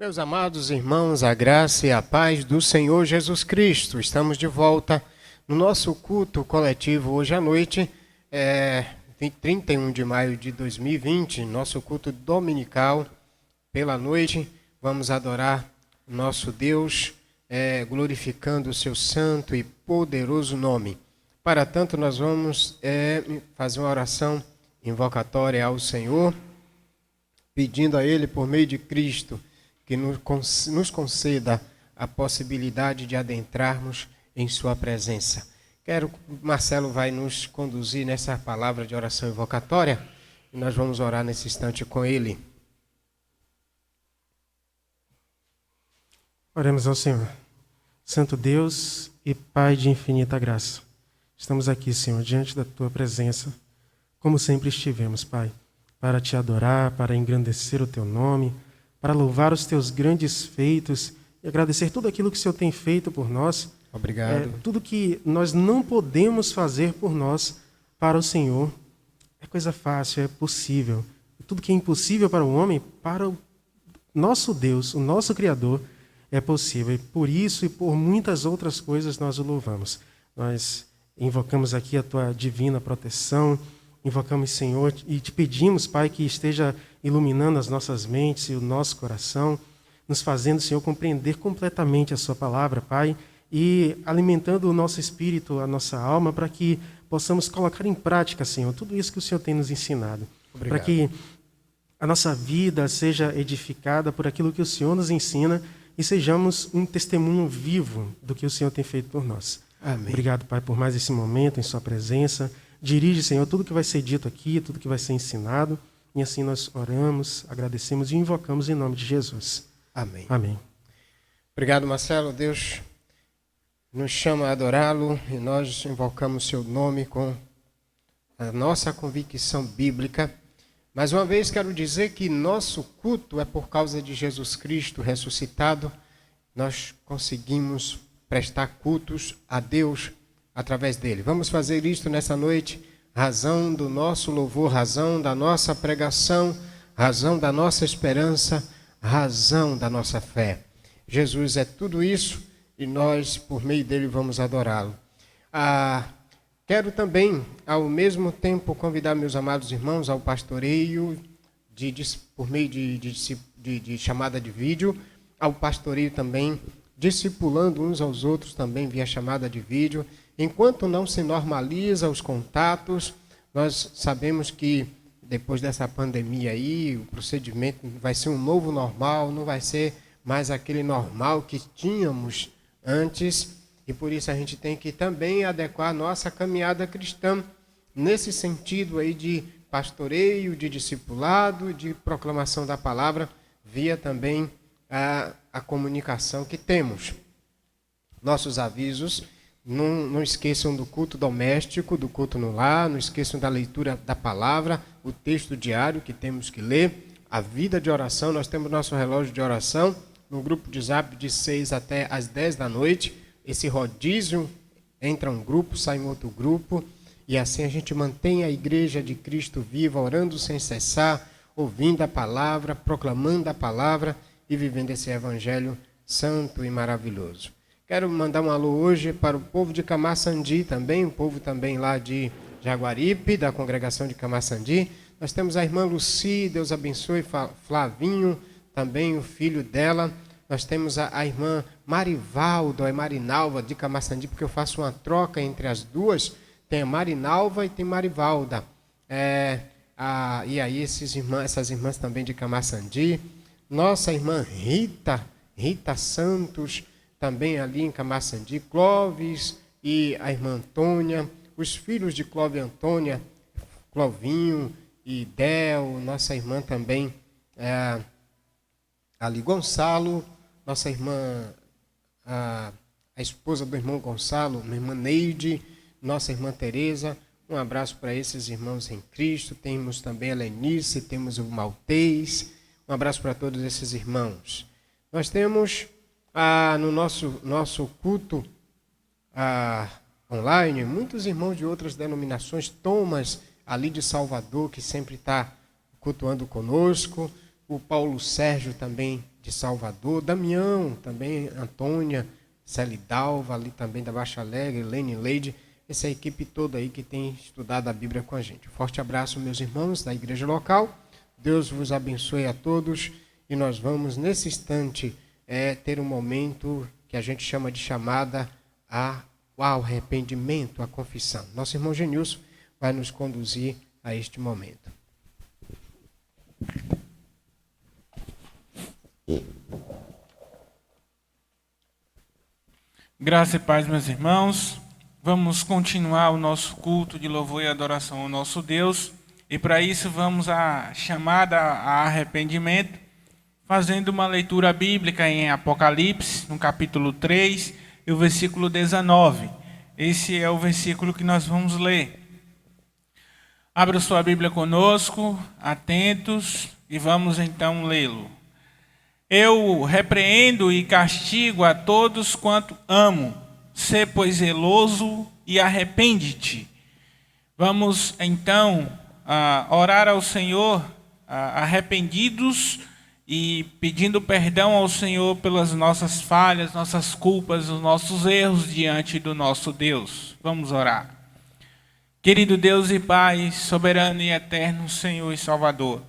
Meus amados irmãos, a graça e a paz do Senhor Jesus Cristo. Estamos de volta no nosso culto coletivo hoje à noite, 31 de maio de 2020, nosso culto dominical. Pela noite, vamos adorar o nosso Deus, glorificando o seu santo e poderoso nome. Para tanto, nós vamos fazer uma oração invocatória ao Senhor, pedindo a Ele, por meio de Cristo, que nos conceda a possibilidade de adentrarmos em sua presença. Marcelo vai nos conduzir nessa palavra de oração invocatória e nós vamos orar nesse instante com ele. Oremos ao Senhor. Santo Deus e Pai de infinita graça, estamos aqui, Senhor, diante da Tua presença, como sempre estivemos, Pai, para Te adorar, para engrandecer o Teu nome, para louvar os Teus grandes feitos e agradecer tudo aquilo que o Senhor tem feito por nós. Obrigado. Tudo que nós não podemos fazer por nós, para o Senhor, é coisa fácil, é possível. Tudo que é impossível para o homem, para o nosso Deus, o nosso Criador, é possível. E por isso e por muitas outras coisas nós o louvamos. Nós invocamos aqui a Tua divina proteção, invocamos, Senhor, e Te pedimos, Pai, que esteja iluminando as nossas mentes e o nosso coração, nos fazendo, Senhor, compreender completamente a Sua palavra, Pai, e alimentando o nosso espírito, a nossa alma, para que possamos colocar em prática, Senhor, tudo isso que o Senhor tem nos ensinado. Obrigado. Para que a nossa vida seja edificada por aquilo que o Senhor nos ensina e sejamos um testemunho vivo do que o Senhor tem feito por nós. Amém. Obrigado, Pai, por mais esse momento em Sua presença. Dirige, Senhor, tudo que vai ser dito aqui, tudo que vai ser ensinado. E assim nós oramos, agradecemos e invocamos em nome de Jesus. Amém. Amém. Obrigado, Marcelo. Deus nos chama a adorá-lo e nós invocamos seu nome com a nossa convicção bíblica. Mais uma vez quero dizer que nosso culto é por causa de Jesus Cristo ressuscitado. Nós conseguimos prestar cultos a Deus através dele. Vamos fazer isto nessa noite, razão do nosso louvor, razão da nossa pregação, razão da nossa esperança, razão da nossa fé. Jesus é tudo isso e nós, por meio dele, vamos adorá-lo. Quero também, ao mesmo tempo, convidar meus amados irmãos ao pastoreio, por meio de chamada de vídeo, ao pastoreio também, discipulando uns aos outros também via chamada de vídeo. Enquanto não se normaliza os contatos, nós sabemos que depois dessa pandemia aí, o procedimento vai ser um novo normal, não vai ser mais aquele normal que tínhamos antes, e por isso a gente tem que também adequar a nossa caminhada cristã nesse sentido aí de pastoreio, de discipulado, de proclamação da palavra, via também a comunicação que temos. Nossos avisos: não esqueçam do culto doméstico, do culto no lar, não esqueçam da leitura da palavra, o texto diário que temos que ler, a vida de oração. Nós temos nosso relógio de oração no grupo de Zap de 6 até as 10 da noite. Esse rodízio, entra um grupo, sai um outro grupo, e assim a gente mantém a igreja de Cristo viva, orando sem cessar, ouvindo a palavra, proclamando a palavra e vivendo esse evangelho santo e maravilhoso. Quero mandar um alô hoje para o povo de Camaçandi também, o povo também lá de Jaguaripe, da congregação de Camaçandi. Nós temos a irmã Luci, Deus abençoe, Flavinho, também o filho dela. Nós temos a irmã Marivalda, é Marinalva de Camaçandi, porque eu faço uma troca entre as duas. Tem a Marinalva e tem Marivalda. E aí essas irmãs também de Camaçandi. Nossa irmã Rita Santos, também ali em Camaçandi, Clóvis e a irmã Antônia, os filhos de Clóvis e Antônia, Clovinho e Del, nossa irmã também, ali Gonçalo, nossa irmã, a esposa do irmão Gonçalo, minha irmã Neide, nossa irmã Tereza. Um abraço para esses irmãos em Cristo. Temos também a Lenice, temos o Maltês. Um abraço para todos esses irmãos. Nós temos no nosso culto online, muitos irmãos de outras denominações, Thomas, ali de Salvador, que sempre está cultuando conosco. o Paulo Sérgio também de Salvador, Damião também, Antônia, Celidalva ali também da Baixa Alegre, Lene Leide, essa equipe toda aí que tem estudado a Bíblia com a gente. Forte abraço, meus irmãos da igreja local, Deus vos abençoe a todos e nós vamos nesse instante ter um momento que a gente chama de chamada ao arrependimento, à confissão. Nosso irmão Genilson vai nos conduzir a este momento. Graça e paz, meus irmãos. Vamos continuar o nosso culto de louvor e adoração ao nosso Deus. E para isso vamos à chamada a arrependimento, fazendo uma leitura bíblica em Apocalipse, no capítulo 3, e o versículo 19. Esse é o versículo que nós vamos ler. Abra sua Bíblia conosco, atentos, e vamos então lê-lo. Eu repreendo e castigo a todos quanto amo. Sê, pois, zeloso e arrepende-te. Vamos então orar ao Senhor arrependidos e pedindo perdão ao Senhor pelas nossas falhas, nossas culpas, os nossos erros diante do nosso Deus. Vamos orar. Querido Deus e Pai, soberano e eterno Senhor e Salvador,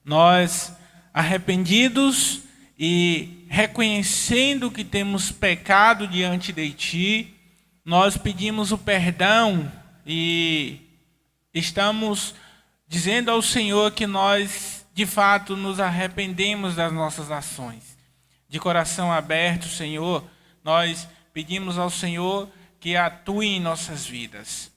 nós arrependidos e reconhecendo que temos pecado diante de Ti, nós pedimos o perdão e estamos dizendo ao Senhor que nós, de fato, nos arrependemos das nossas ações. De coração aberto, Senhor, nós pedimos ao Senhor que atue em nossas vidas,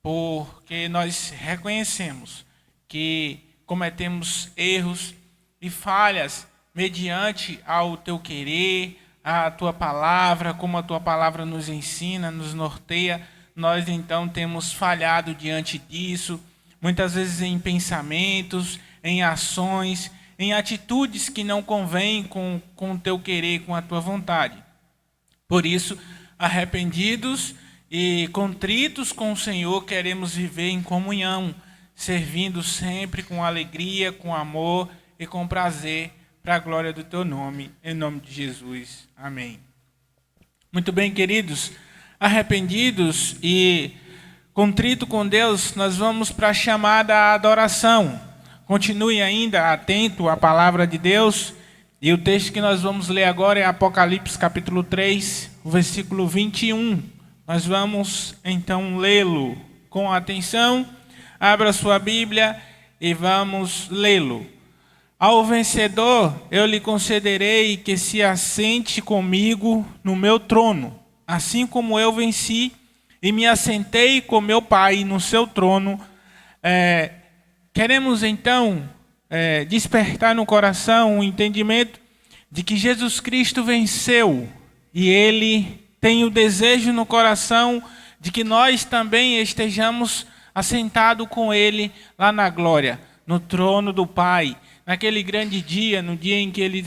porque nós reconhecemos que cometemos erros e falhas mediante ao Teu querer, a Tua palavra, como a Tua palavra nos ensina, nos norteia, nós então temos falhado diante disso, muitas vezes em pensamentos, em ações, em atitudes que não convêm com o Teu querer, com a Tua vontade. Por isso, arrependidos e contritos com o Senhor, queremos viver em comunhão, servindo sempre com alegria, com amor e com prazer, para a glória do Teu nome, em nome de Jesus. Amém. Muito bem, queridos, arrependidos e contrito com Deus, nós vamos para a chamada adoração. Continue ainda atento à palavra de Deus, e o texto que nós vamos ler agora é Apocalipse capítulo 3, o versículo 21. Nós vamos então lê-lo com atenção. Abra sua Bíblia e vamos lê-lo. Ao vencedor eu lhe concederei que se assente comigo no meu trono, assim como eu venci e me assentei com meu Pai no seu trono. Queremos então despertar no coração o entendimento de que Jesus Cristo venceu e Ele tem o desejo no coração de que nós também estejamos assentados com Ele lá na glória, no trono do Pai, naquele grande dia, no dia em que Ele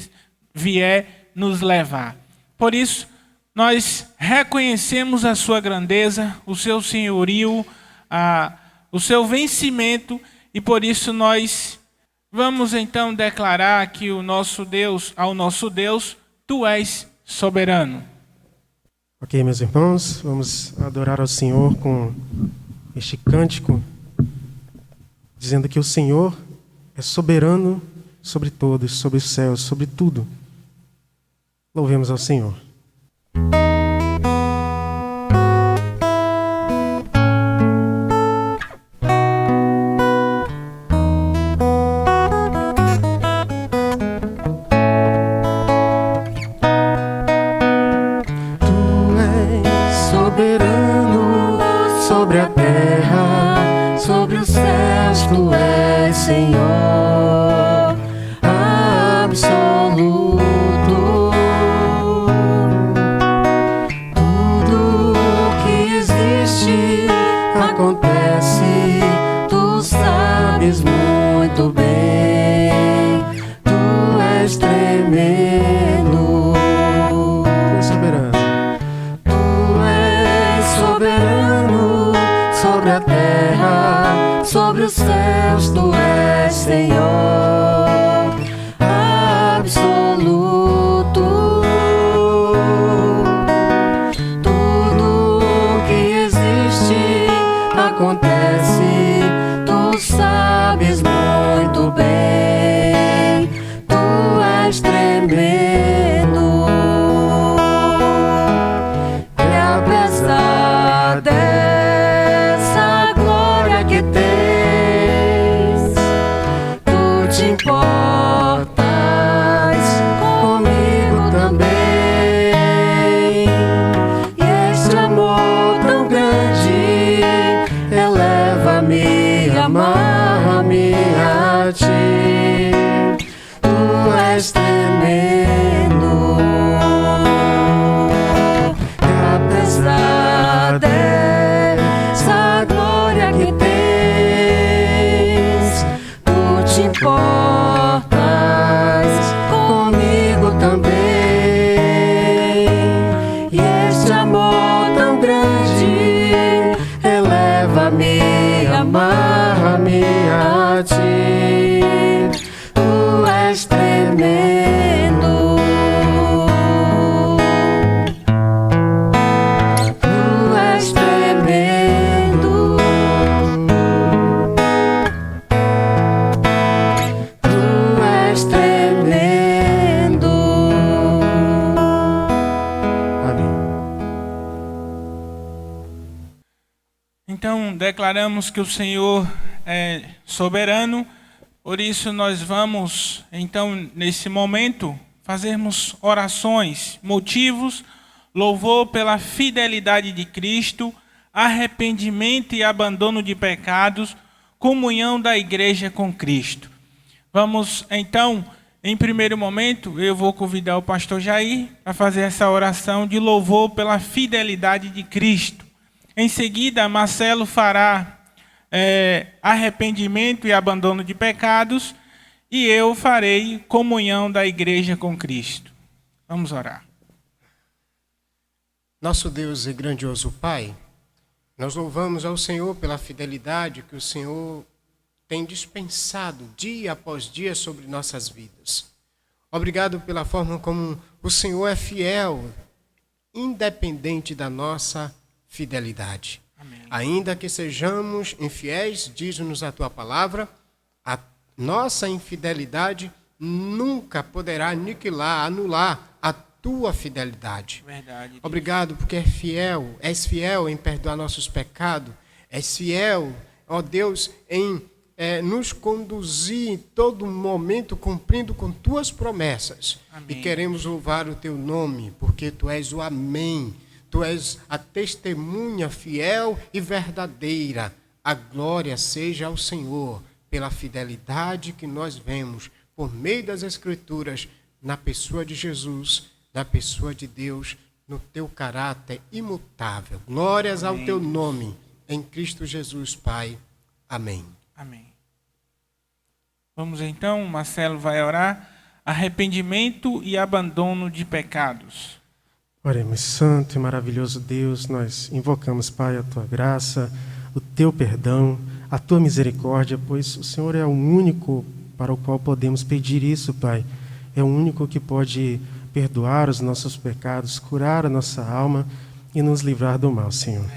vier nos levar. Por isso, nós reconhecemos a sua grandeza, o seu senhorio, o seu vencimento, e por isso nós vamos então declarar que ao nosso Deus, Tu és soberano. Ok, meus irmãos, vamos adorar ao Senhor com este cântico, dizendo que o Senhor é soberano sobre todos, sobre os céus, sobre tudo. Louvemos ao Senhor. Tu és soberano sobre a terra, sobre os céus, Tu és Senhor absoluto. Tudo que existe acontece, Tu sabes muito bem. Tu és tremendo. Tu és soberano. Tu és soberano sobre a terra, sobre os céus, Tu és Senhor és tremendo. E apesar dessa glória que tens, tu te importas comigo também. E este amor tão grande eleva-me, amarra-me a ti. Tu és tremendo. Tu és tremendo. Tu és tremendo. Amém. Então, declaramos que o Senhor é soberano, por isso nós vamos, então, nesse momento, fazermos orações, motivos, louvor pela fidelidade de Cristo, arrependimento e abandono de pecados, comunhão da igreja com Cristo. Vamos, então, em primeiro momento, eu vou convidar o pastor Jair para fazer essa oração de louvor pela fidelidade de Cristo. Em seguida, Marcelo fará arrependimento e abandono de pecados, e eu farei comunhão da igreja com Cristo. Vamos orar. Nosso Deus e grandioso Pai, nós louvamos ao Senhor pela fidelidade que o Senhor tem dispensado dia após dia sobre nossas vidas. Obrigado pela forma como o Senhor é fiel, independente da nossa fidelidade. Amém. Ainda que sejamos infiéis, diz-nos a tua palavra, a nossa infidelidade nunca poderá aniquilar, anular a tua fidelidade. Verdade. Deus. Obrigado porque és fiel em perdoar nossos pecados, és fiel, ó Deus, em nos conduzir em todo momento cumprindo com tuas promessas. Amém. E queremos louvar o teu nome, porque tu és o Amém. Tu és a testemunha fiel e verdadeira. A glória seja ao Senhor pela fidelidade que nós vemos por meio das Escrituras, na pessoa de Jesus, na pessoa de Deus, no teu caráter imutável. Glórias Amém. ao teu nome, em Cristo Jesus, Pai. Amém. Amém. Vamos então, Marcelo vai orar. Arrependimento e abandono de pecados. Oremos, santo e maravilhoso Deus, nós invocamos, Pai, a tua graça, o teu perdão, a tua misericórdia, pois o Senhor é o único para o qual podemos pedir isso, Pai. É o único que pode perdoar os nossos pecados, curar a nossa alma e nos livrar do mal, Senhor.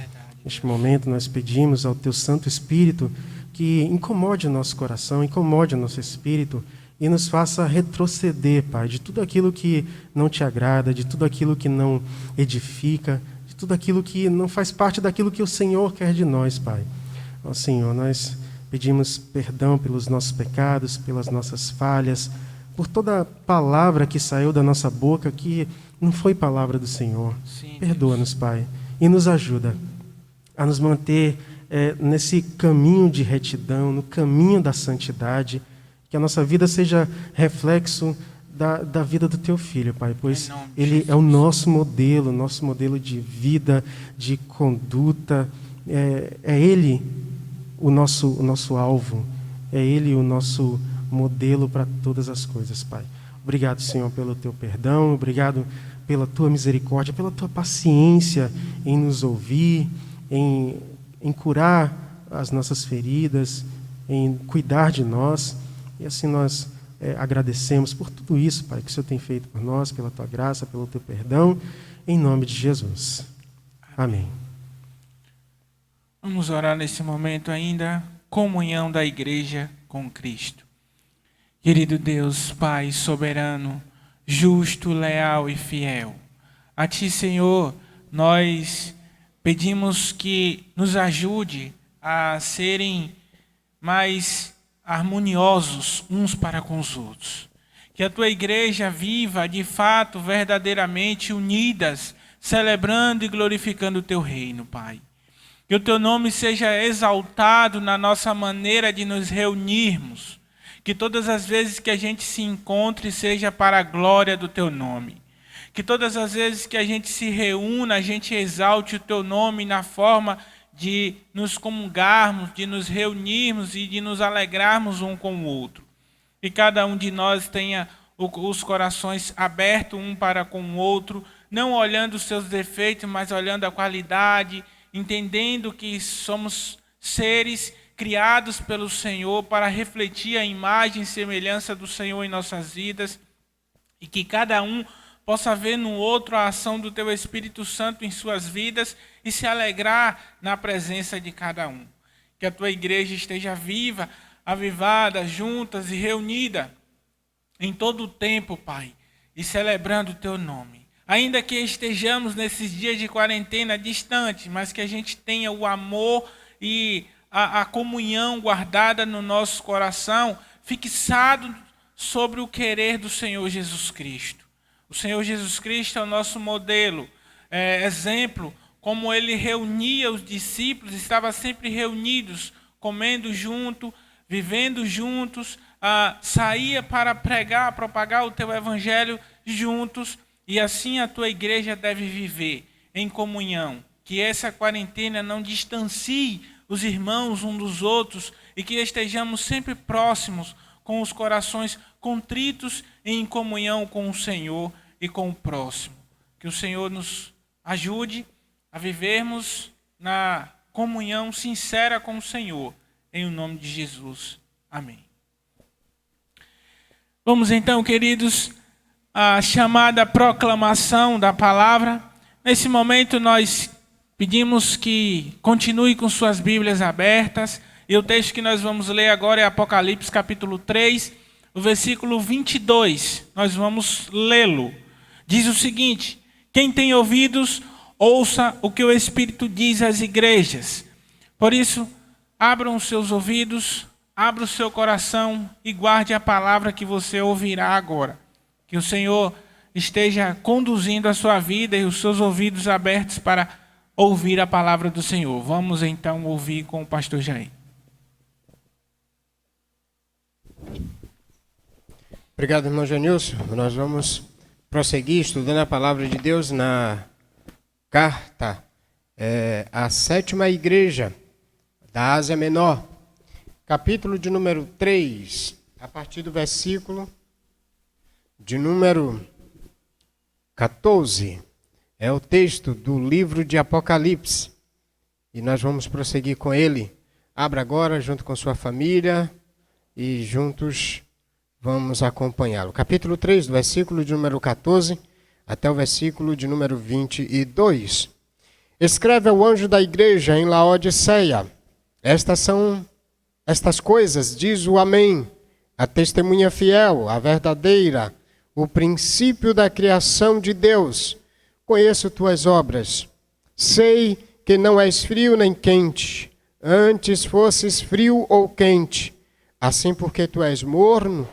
Neste momento nós pedimos ao teu Santo Espírito que incomode o nosso coração, incomode o nosso espírito, e nos faça retroceder, Pai, de tudo aquilo que não te agrada, de tudo aquilo que não edifica, de tudo aquilo que não faz parte daquilo que o Senhor quer de nós, Pai. Ó Senhor, nós pedimos perdão pelos nossos pecados, pelas nossas falhas, por toda palavra que saiu da nossa boca que não foi palavra do Senhor. Sim, Perdoa-nos, Pai, e nos ajuda a nos manter nesse caminho de retidão, no caminho da santidade, que a nossa vida seja reflexo da vida do Teu Filho, Pai, pois Ele é o nosso modelo de vida, de conduta, é Ele o nosso alvo, é Ele o nosso modelo para todas as coisas, Pai. Obrigado, Senhor, pelo Teu perdão, obrigado pela Tua misericórdia, pela Tua paciência em nos ouvir, em curar as nossas feridas, em cuidar de nós. E assim nós agradecemos por tudo isso, Pai, que o Senhor tem feito por nós, pela Tua graça, pelo Teu perdão, em nome de Jesus. Amém. Vamos orar nesse momento ainda, comunhão da igreja com Cristo. Querido Deus, Pai soberano, justo, leal e fiel, a Ti, Senhor, nós pedimos que nos ajude a serem mais harmoniosos uns para com os outros. Que a Tua igreja viva, de fato, verdadeiramente unidas, celebrando e glorificando o Teu reino, Pai. Que o Teu nome seja exaltado na nossa maneira de nos reunirmos. Que todas as vezes que a gente se encontre seja para a glória do teu nome. Que todas as vezes que a gente se reúna, a gente exalte o teu nome na forma de nos comungarmos, de nos reunirmos e de nos alegrarmos um com o outro. Que cada um de nós tenha os corações abertos um para com o outro, não olhando os seus defeitos, mas olhando a qualidade, entendendo que somos seres criados pelo Senhor para refletir a imagem e semelhança do Senhor em nossas vidas, e que cada um possa ver no outro a ação do teu Espírito Santo em suas vidas e se alegrar na presença de cada um. Que a tua igreja esteja viva, avivada, juntas e reunida em todo o tempo, Pai, e celebrando o teu nome. Ainda que estejamos nesses dias de quarentena distantes, mas que a gente tenha o amor e a comunhão guardada no nosso coração, fixado sobre o querer do Senhor Jesus Cristo. O Senhor Jesus Cristo é o nosso modelo, exemplo, como ele reunia os discípulos, estava sempre reunidos, comendo junto, vivendo juntos, saía para pregar, propagar o teu evangelho juntos, e assim a tua igreja deve viver em comunhão. Que essa quarentena não distancie os irmãos uns dos outros e que estejamos sempre próximos, com os corações contritos e em comunhão com o Senhor e com o próximo. Que o Senhor nos ajude a vivermos na comunhão sincera com o Senhor, em nome de Jesus. Amém. Vamos então, queridos, à chamada proclamação da palavra. Nesse momento nós pedimos que continue com suas Bíblias abertas. E o texto que nós vamos ler agora é Apocalipse capítulo 3, o versículo 22. Nós vamos lê-lo. Diz o seguinte: quem tem ouvidos, ouça o que o Espírito diz às igrejas. Por isso, abram os seus ouvidos, abra o seu coração e guarde a palavra que você ouvirá agora. Que o Senhor esteja conduzindo a sua vida e os seus ouvidos abertos para ouvir a palavra do Senhor. Vamos então ouvir com o pastor Jair. Obrigado, irmão Janilson. Nós vamos prosseguir estudando a palavra de Deus na carta à sétima igreja da Ásia Menor, capítulo de número 3, a partir do versículo de número 14. É o texto do livro de Apocalipse e nós vamos prosseguir com ele. Abra agora junto com sua família e juntos vamos acompanhá-lo. Capítulo 3, do versículo de número 14 até o versículo de número 22. Escreve ao anjo da igreja em Laodiceia: estas coisas diz o Amém, a testemunha fiel, a verdadeira, o princípio da criação de Deus. Conheço tuas obras. Sei que não és frio nem quente. Antes fosses frio ou quente. Assim, porque tu és morno,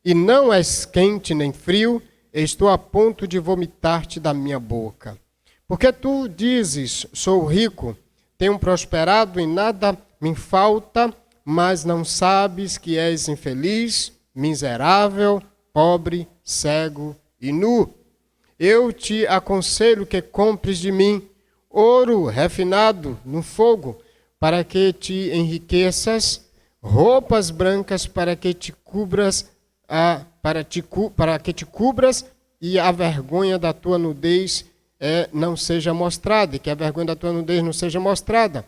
e não és quente nem frio, estou a ponto de vomitar-te da minha boca. Porque tu dizes: sou rico, tenho prosperado e nada me falta, mas não sabes que és infeliz, miserável, pobre, cego e nu. Eu te aconselho que compres de mim ouro refinado no fogo, para que te enriqueças, roupas brancas para que te cubras, e a vergonha da tua nudez não seja mostrada, e que a vergonha da tua nudez não seja mostrada,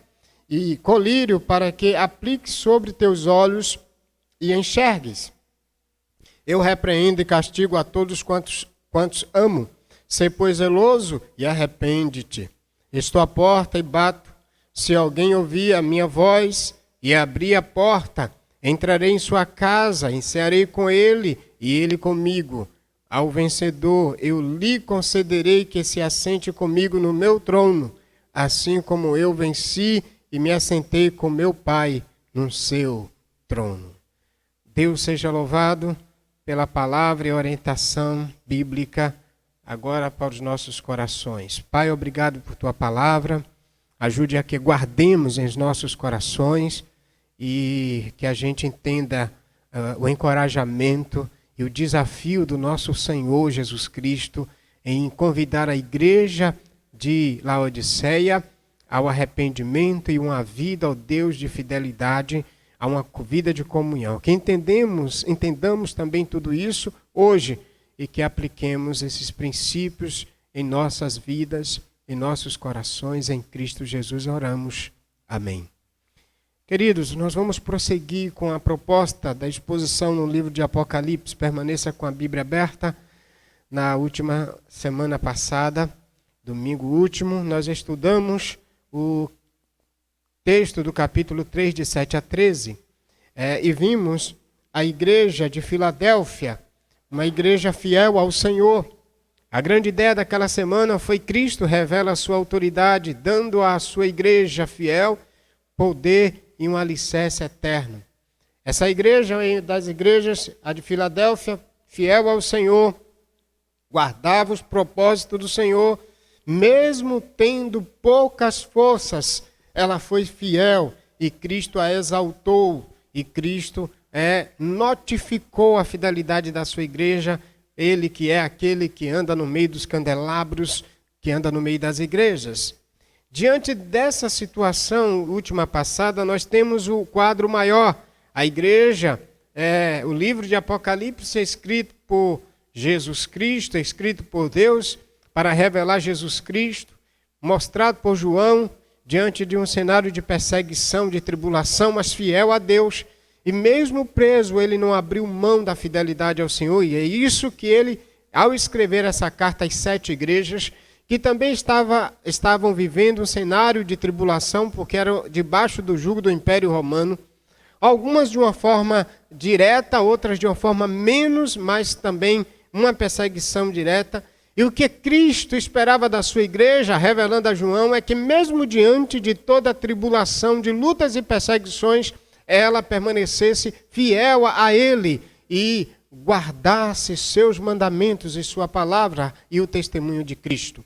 e colírio para que apliques sobre teus olhos e enxergues. Eu repreendo e castigo a todos quantos amo. Sê, pois, zeloso e arrepende-te. Estou à porta e bato. Se alguém ouvir a minha voz e abrir a porta, entrarei em sua casa, encearei com ele e ele comigo. Ao vencedor eu lhe concederei que se assente comigo no meu trono, assim como eu venci e me assentei com meu Pai no seu trono. Deus seja louvado pela palavra e orientação bíblica agora para os nossos corações. Pai, obrigado por tua palavra. Ajude a que guardemos em nossos corações e que a gente entenda o encorajamento e o desafio do nosso Senhor Jesus Cristo em convidar a igreja de Laodiceia ao arrependimento e uma vida ao Deus de fidelidade, a uma vida de comunhão. Que entendamos também tudo isso hoje e que apliquemos esses princípios em nossas vidas, em nossos corações, em Cristo Jesus oramos. Amém. Queridos, nós vamos prosseguir com a proposta da exposição no livro de Apocalipse. Permaneça com a Bíblia aberta. Na última semana passada, domingo último, nós estudamos o texto do capítulo 3, de 7 a 13, e vimos a igreja de Filadélfia, uma igreja fiel ao Senhor. A grande ideia daquela semana foi Cristo revela a sua autoridade, dando à sua igreja fiel poder e um alicerce eterno. Essa igreja das igrejas, a de Filadélfia, fiel ao Senhor, guardava os propósitos do Senhor, mesmo tendo poucas forças, ela foi fiel e Cristo a exaltou e Cristo notificou a fidelidade da sua igreja, ele que é aquele que anda no meio dos candelabros, que anda no meio das igrejas. Diante dessa situação última passada, nós temos o quadro maior. A igreja, o livro de Apocalipse é escrito por Jesus Cristo, é escrito por Deus para revelar Jesus Cristo, mostrado por João diante de um cenário de perseguição, de tribulação, mas fiel a Deus. E mesmo preso, ele não abriu mão da fidelidade ao Senhor. E é isso que ele, ao escrever essa carta às 7 igrejas, que também estavam vivendo um cenário de tribulação, porque eram debaixo do jugo do Império Romano, algumas de uma forma direta, outras de uma forma menos, mas também uma perseguição direta. E o que Cristo esperava da sua igreja, revelando a João, é que mesmo diante de toda a tribulação, de lutas e perseguições, ela permanecesse fiel a Ele e guardasse seus mandamentos e sua palavra e o testemunho de Cristo.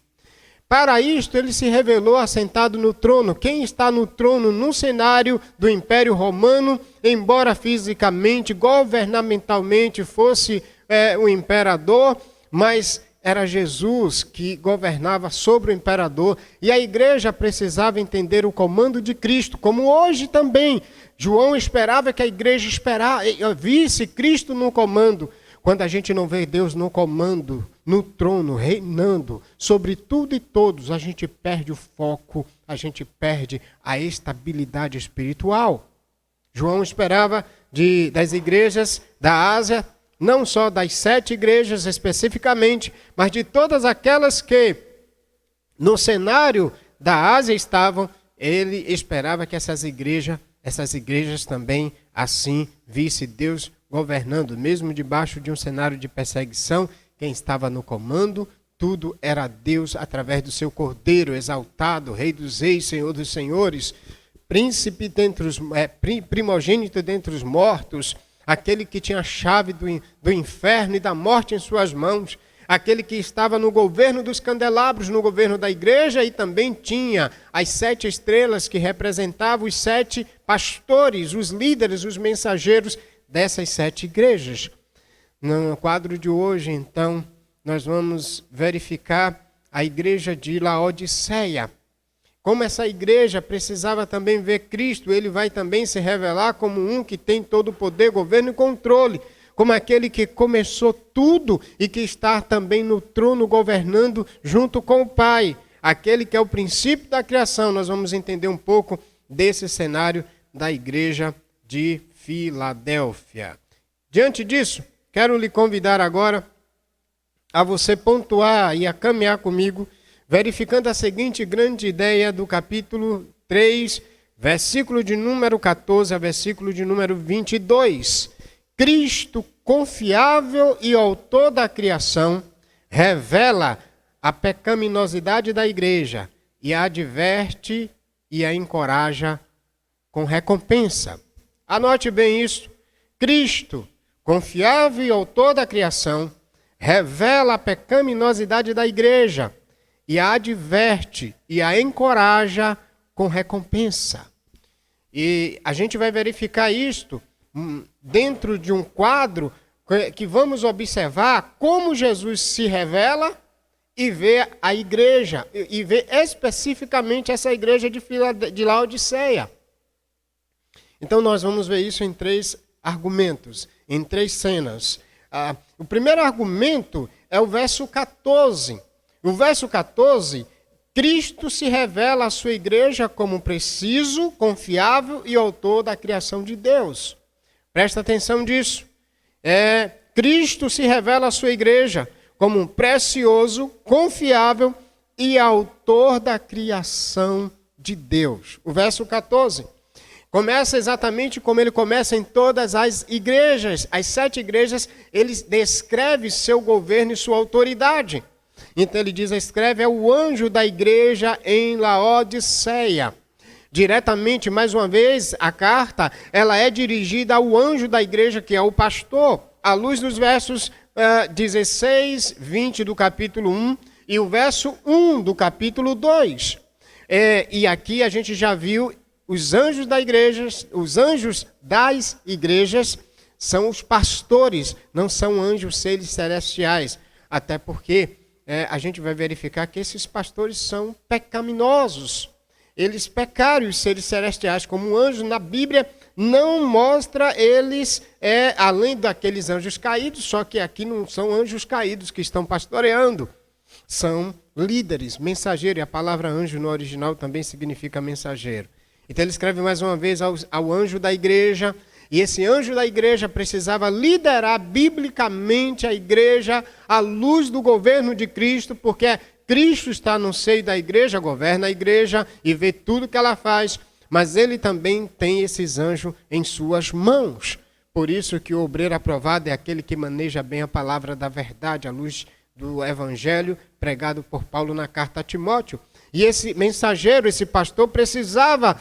Para isto, ele se revelou assentado no trono. Quem está no trono no cenário do Império Romano, embora fisicamente, governamentalmente fosse o imperador, mas era Jesus que governava sobre o imperador. E a igreja precisava entender o comando de Cristo, como hoje também. João esperava que a igreja visse Cristo no comando. Quando a gente não vê Deus no comando, no trono, reinando sobre tudo e todos, a gente perde o foco, a gente perde a estabilidade espiritual. João esperava das igrejas da Ásia, não só das 7 igrejas especificamente, mas de todas aquelas que no cenário da Ásia estavam, ele esperava que essas igrejas também assim visse Deus governando, mesmo debaixo de um cenário de perseguição. Quem estava no comando, tudo era Deus através do seu Cordeiro exaltado, Rei dos Reis, Senhor dos Senhores, príncipe primogênito dentre os mortos, aquele que tinha a chave do inferno e da morte em suas mãos, aquele que estava no governo dos candelabros, no governo da igreja, e também tinha as 7 estrelas que representavam os 7 pastores, os líderes, os mensageiros dessas 7 igrejas. No quadro de hoje, então, nós vamos verificar a igreja de Laodiceia. Como essa igreja precisava também ver Cristo, ele vai também se revelar como um que tem todo o poder, governo e controle, como aquele que começou tudo e que está também no trono governando junto com o Pai. Aquele que é o princípio da criação. Nós vamos entender um pouco desse cenário da igreja de Filadélfia. Diante disso, quero lhe convidar agora a você pontuar e a caminhar comigo, verificando a seguinte grande ideia do capítulo 3, versículo de número 14 a versículo de número 22. Cristo, confiável e autor da criação, revela a pecaminosidade da igreja e a adverte e a encoraja com recompensa. Anote bem isso. Cristo, confiável e autor da criação, revela a pecaminosidade da igreja e a adverte e a encoraja com recompensa. E a gente vai verificar isto dentro de um quadro que vamos observar como Jesus se revela e vê a igreja, e vê especificamente essa igreja de Laodiceia. Então nós vamos ver isso em 3 argumentos, em 3 cenas. O primeiro argumento é o verso 14. No verso 14, Cristo se revela à sua igreja como preciso, confiável e autor da criação de Deus. Presta atenção nisso. Cristo se revela à sua igreja como um precioso, confiável e autor da criação de Deus. O verso 14 começa exatamente como ele começa em todas as igrejas. As 7 igrejas, ele descreve seu governo e sua autoridade. Então ele diz, escreve o anjo da igreja em Laodiceia. Diretamente, mais uma vez, a carta, ela é dirigida ao anjo da igreja, que é o pastor, à luz dos versos 16, 20 do capítulo 1 e o verso 1 do capítulo 2. E aqui a gente já viu os anjos da igreja, os anjos das igrejas são os pastores, não são anjos seres celestiais, até porque a gente vai verificar que esses pastores são pecaminosos. Eles pecaram, os seres celestiais, como anjos na Bíblia não mostra eles além daqueles anjos caídos, só que aqui não são anjos caídos que estão pastoreando, são líderes, mensageiros, e a palavra anjo no original também significa mensageiro. Então ele escreve mais uma vez ao anjo da igreja, e esse anjo da igreja precisava liderar biblicamente a igreja à luz do governo de Cristo, porque Cristo está no seio da igreja, governa a igreja e vê tudo que ela faz, mas ele também tem esses anjos em suas mãos. Por isso que o obreiro aprovado é aquele que maneja bem a palavra da verdade, à luz do evangelho pregado por Paulo na carta a Timóteo. E esse mensageiro, esse pastor, precisava,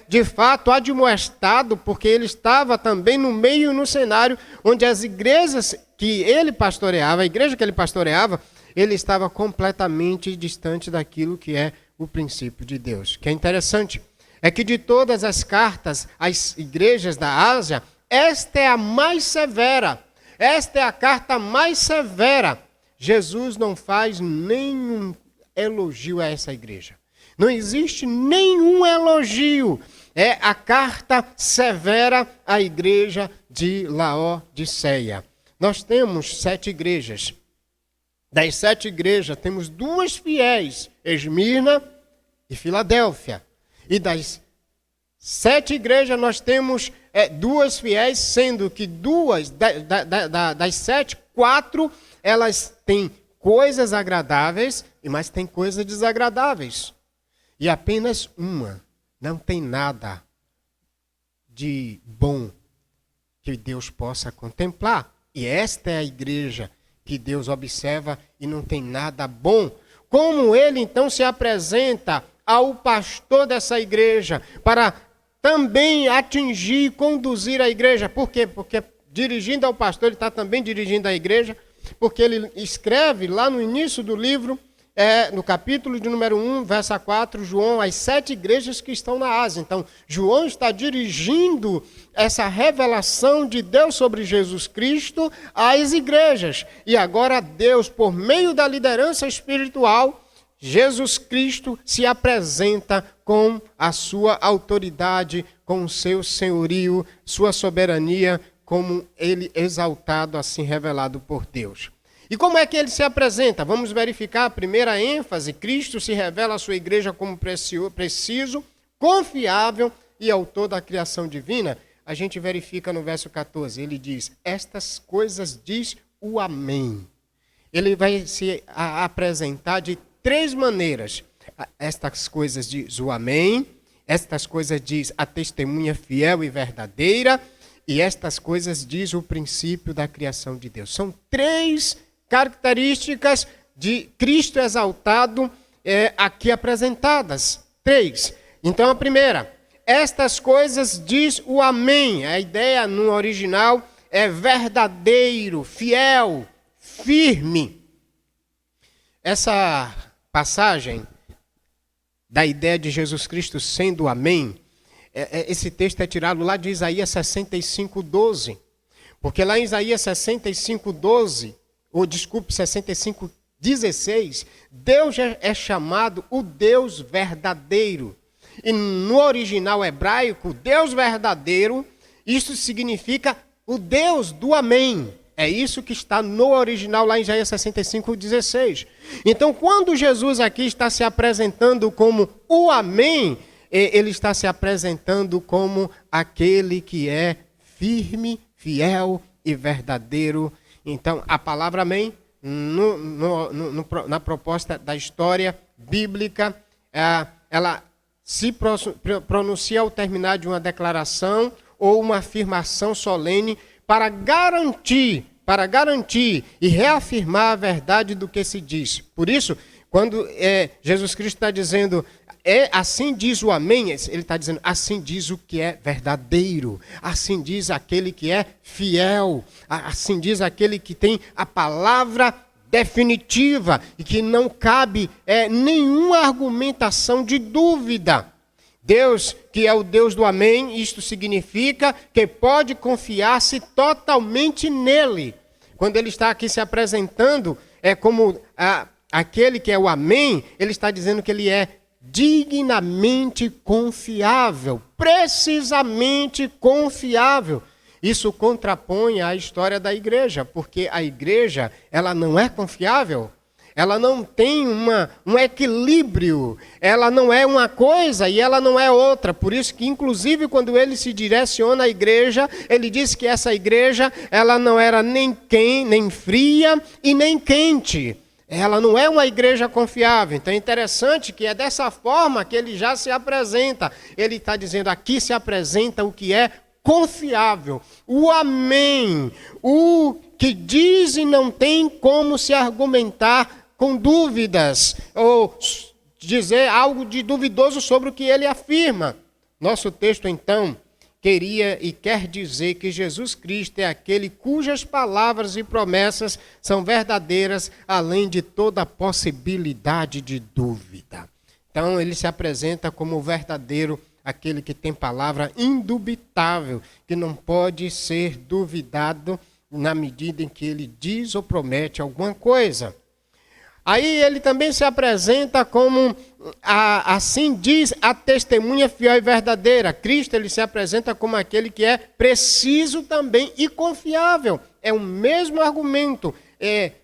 de fato, admoestado, porque ele estava também no meio, no cenário, onde as igrejas que ele pastoreava, a igreja que ele pastoreava, ele estava completamente distante daquilo que é o princípio de Deus. O que é interessante é que de todas as cartas às igrejas da Ásia, esta é a mais severa, esta é a carta mais severa. Jesus não faz nenhum elogio a essa igreja. Não existe nenhum elogio. É a carta severa à igreja de Laodiceia. Nós temos 7 igrejas. Das 7 igrejas, temos 2 fiéis, Esmirna e Filadélfia. E das 7 igrejas, nós temos 2 fiéis, sendo que das 7, 4, elas têm coisas agradáveis, mas tem coisas desagradáveis. E apenas uma não tem nada de bom que Deus possa contemplar. E esta é a igreja que Deus observa e não tem nada bom. Como ele então se apresenta ao pastor dessa igreja para também atingir e conduzir a igreja? Por quê? Porque dirigindo ao pastor, ele está também dirigindo a igreja, porque ele escreve lá no início do livro, no capítulo de número 1, verso 4, João, as 7 igrejas que estão na Ásia. Então, João está dirigindo essa revelação de Deus sobre Jesus Cristo às igrejas. E agora Deus, por meio da liderança espiritual, Jesus Cristo se apresenta com a sua autoridade, com o seu senhorio, sua soberania, como ele exaltado, assim revelado por Deus. E como é que ele se apresenta? Vamos verificar a primeira ênfase. Cristo se revela à sua igreja como preciso, confiável e autor da criação divina. A gente verifica no verso 14, ele diz, estas coisas diz o Amém. Ele vai se apresentar de 3 maneiras. Estas coisas diz o Amém, estas coisas diz a testemunha fiel e verdadeira, e estas coisas diz o princípio da criação de Deus. São 3 características de Cristo exaltado aqui apresentadas. 3. Então a primeira, estas coisas diz o Amém. A ideia no original é verdadeiro, fiel, firme. Essa passagem da ideia de Jesus Cristo sendo o Amém, esse texto é tirado lá de Isaías 65:12. Porque lá em Isaías 65:12, ou desculpe, 65:16, Deus é chamado o Deus verdadeiro. E no original hebraico, Deus verdadeiro, isso significa o Deus do Amém. É isso que está no original lá em Isaías 65:16. Então, quando Jesus aqui está se apresentando como o Amém, ele está se apresentando como aquele que é firme, fiel e verdadeiro. Então, a palavra Amém, na proposta da história bíblica, ela se pronuncia ao terminar de uma declaração ou uma afirmação solene para garantir e reafirmar a verdade do que se diz. Por isso, quando Jesus Cristo está dizendo, assim diz o Amém, ele está dizendo, assim diz o que é verdadeiro, assim diz aquele que é fiel, assim diz aquele que tem a palavra definitiva e que não cabe nenhuma argumentação de dúvida. Deus, que é o Deus do Amém, isto significa que pode confiar-se totalmente nele. Quando ele está aqui se apresentando, como aquele que é o Amém, ele está dizendo que ele é dignamente confiável, precisamente confiável. Isso contrapõe à história da igreja, porque a igreja, ela não é confiável. Ela não tem um equilíbrio, ela não é uma coisa e ela não é outra. Por isso que, inclusive, quando ele se direciona à igreja, ele diz que essa igreja, ela não era nem fria e nem quente. Ela não é uma igreja confiável. Então é interessante que é dessa forma que ele já se apresenta. Ele está dizendo, aqui se apresenta o que é confiável, o Amém, o que diz e não tem como se argumentar com dúvidas, ou dizer algo de duvidoso sobre o que ele afirma. Nosso texto, então, queria e quer dizer que Jesus Cristo é aquele cujas palavras e promessas são verdadeiras, além de toda possibilidade de dúvida. Então, ele se apresenta como o verdadeiro, aquele que tem palavra indubitável, que não pode ser duvidado na medida em que ele diz ou promete alguma coisa. Aí ele também se apresenta como, assim diz a testemunha fiel e verdadeira. Cristo, ele se apresenta como aquele que é preciso também e confiável. É o mesmo argumento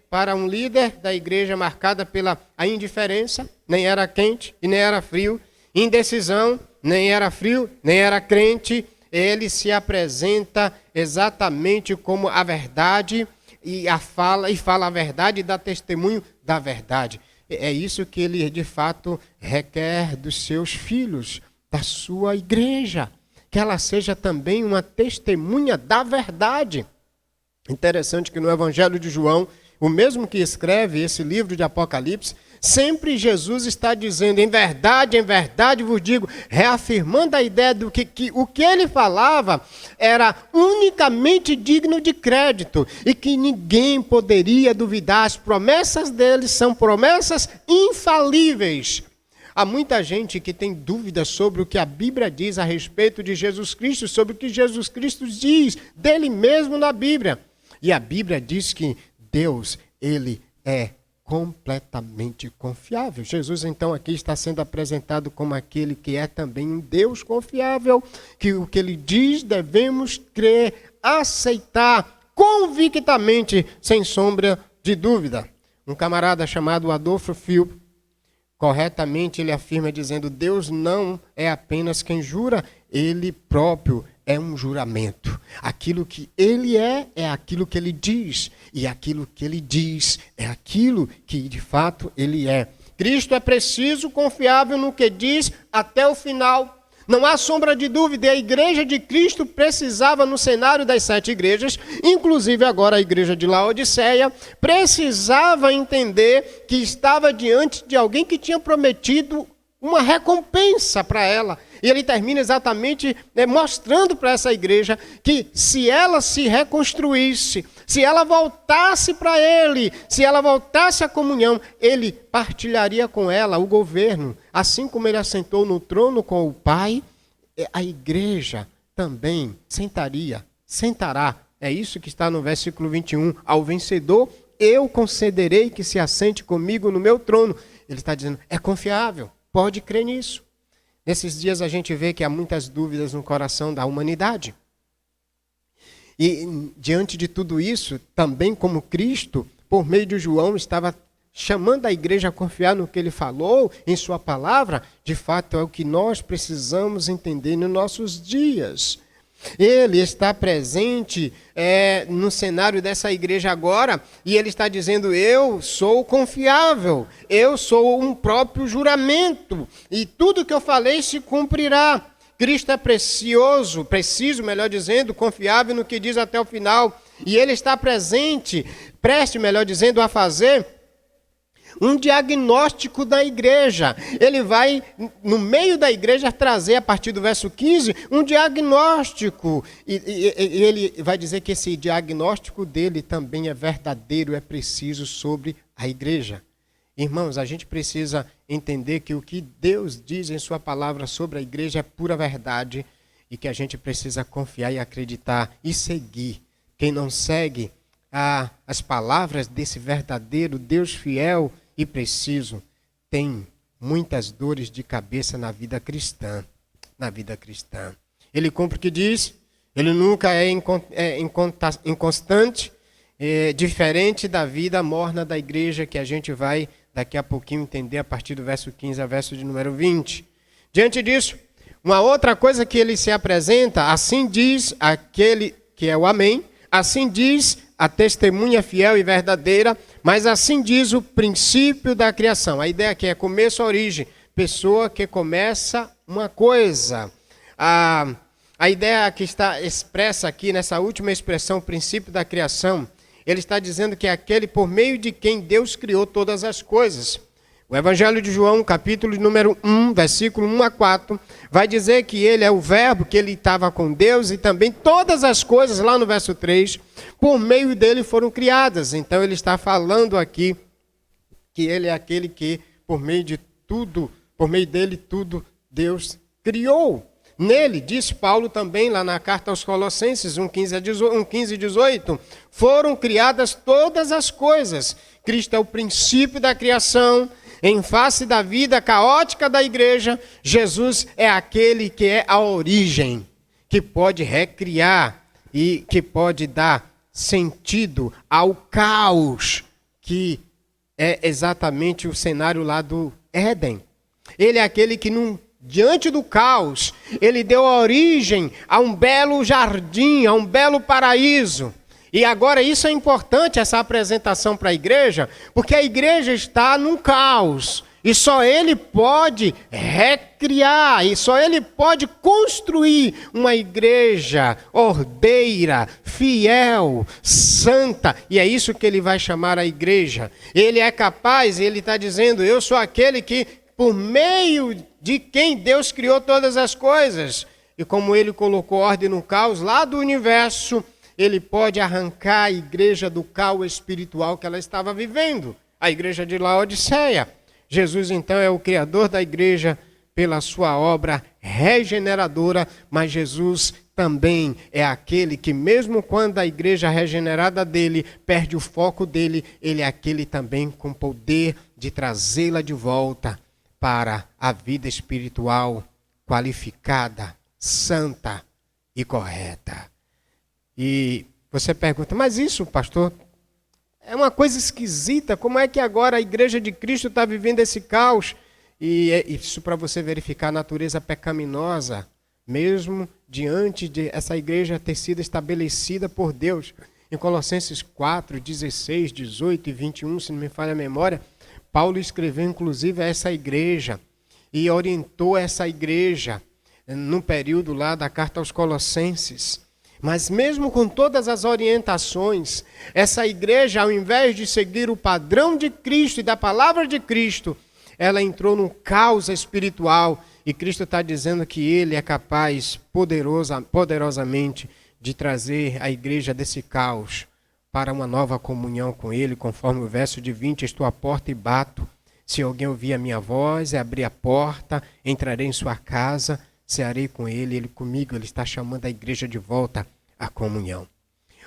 para um líder da igreja marcada pela indiferença, nem era quente e nem era frio, indecisão, nem era frio, nem era crente. Ele se apresenta exatamente como a verdade e fala a verdade e dá testemunho da verdade. É isso que ele, de fato, requer dos seus filhos, da sua igreja, que ela seja também uma testemunha da verdade. Interessante que no Evangelho de João, o mesmo que escreve esse livro de Apocalipse, sempre Jesus está dizendo, em verdade vos digo, reafirmando a ideia do que o que ele falava era unicamente digno de crédito e que ninguém poderia duvidar. As promessas dele são promessas infalíveis. Há muita gente que tem dúvidas sobre o que a Bíblia diz a respeito de Jesus Cristo, sobre o que Jesus Cristo diz dele mesmo na Bíblia. E a Bíblia diz que Deus, ele é completamente confiável. Jesus, então, aqui está sendo apresentado como aquele que é também um Deus confiável, que o que ele diz devemos crer, aceitar convictamente, sem sombra de dúvida. Um camarada chamado Adolfo Philp, corretamente ele afirma dizendo, Deus não é apenas quem jura, ele próprio é um juramento. Aquilo que ele é aquilo que ele diz. E aquilo que ele diz é aquilo que de fato ele é. Cristo é preciso, confiável no que diz até o final. Não há sombra de dúvida, e a igreja de Cristo precisava, no cenário das 7 igrejas, inclusive agora a igreja de Laodiceia, precisava entender que estava diante de alguém que tinha prometido uma recompensa para ela. E ele termina exatamente mostrando para essa igreja que se ela se reconstruísse, se ela voltasse para ele, se ela voltasse à comunhão, ele partilharia com ela o governo. Assim como ele assentou no trono com o Pai, a igreja também sentará. É isso que está no versículo 21. Ao vencedor, eu concederei que se assente comigo no meu trono. Ele está dizendo, é confiável, pode crer nisso. Nesses dias a gente vê que há muitas dúvidas no coração da humanidade. E diante de tudo isso, também como Cristo, por meio de João, estava chamando a igreja a confiar no que ele falou, em sua palavra, de fato é o que nós precisamos entender nos nossos dias. Ele está presente no cenário dessa igreja agora, e ele está dizendo, eu sou confiável, eu sou um próprio juramento, e tudo que eu falei se cumprirá. Cristo é preciso, melhor dizendo, confiável no que diz até o final, e ele está presente, melhor dizendo, a fazer um diagnóstico da igreja. Ele vai, no meio da igreja, trazer, a partir do verso 15, um diagnóstico. E ele vai dizer que esse diagnóstico dele também é verdadeiro, é preciso sobre a igreja. Irmãos, a gente precisa entender que o que Deus diz em sua palavra sobre a igreja é pura verdade e que a gente precisa confiar e acreditar e seguir. Quem não segue as palavras desse verdadeiro Deus fiel e preciso, tem muitas dores de cabeça na vida cristã. Ele cumpre o que diz, ele nunca é inconstante, diferente da vida morna da igreja que a gente vai daqui a pouquinho entender a partir do verso 15 a verso de número 20. Diante disso, uma outra coisa que ele se apresenta, assim diz aquele que é o Amém, assim diz a testemunha fiel e verdadeira, mas assim diz o princípio da criação. A ideia aqui é começo, origem, pessoa que começa uma coisa. A ideia que está expressa aqui nessa última expressão, princípio da criação, ele está dizendo que é aquele por meio de quem Deus criou todas as coisas. O Evangelho de João, capítulo número 1, versículo 1 a 4, vai dizer que ele é o verbo, que ele estava com Deus, e também todas as coisas, lá no verso 3, por meio dele foram criadas. Então ele está falando aqui que ele é aquele que, por meio dele tudo Deus criou. Nele, diz Paulo também, lá na carta aos Colossenses, 1:15 e 18, foram criadas todas as coisas. Cristo é o princípio da criação. Em face da vida caótica da igreja, Jesus é aquele que é a origem, que pode recriar e que pode dar sentido ao caos, que é exatamente o cenário lá do Éden. Ele é aquele que, diante do caos, ele deu origem a um belo jardim, a um belo paraíso. E agora isso é importante, essa apresentação para a igreja, porque a igreja está num caos. E só ele pode recriar, e só ele pode construir uma igreja ordeira, fiel, santa. E é isso que ele vai chamar a igreja. Ele é capaz, ele está dizendo, eu sou aquele que, por meio de quem Deus criou todas as coisas. E como ele colocou ordem no caos lá do universo, ele pode arrancar a igreja do caos espiritual que ela estava vivendo, a igreja de Laodiceia. Jesus, então, é o criador da igreja pela sua obra regeneradora, mas Jesus também é aquele que, mesmo quando a igreja regenerada dele perde o foco dele, ele é aquele também com poder de trazê-la de volta para a vida espiritual qualificada, santa e correta. E você pergunta, mas isso, pastor, é uma coisa esquisita, como é que agora a igreja de Cristo está vivendo esse caos? E isso para você verificar a natureza pecaminosa, mesmo diante de essa igreja ter sido estabelecida por Deus. Em Colossenses 4, 16, 18 e 21, se não me falha a memória, Paulo escreveu inclusive a essa igreja e orientou essa igreja no período lá da carta aos Colossenses. Mas mesmo com todas as orientações, essa igreja, ao invés de seguir o padrão de Cristo e da palavra de Cristo, ela entrou num caos espiritual. E Cristo está dizendo que ele é capaz poderosamente de trazer a igreja desse caos para uma nova comunhão com ele, conforme o verso de 20, estou à porta e bato. Se alguém ouvir a minha voz e abrir a porta, entrarei em sua casa, cearei com ele, ele comigo, ele está chamando a igreja de volta à comunhão.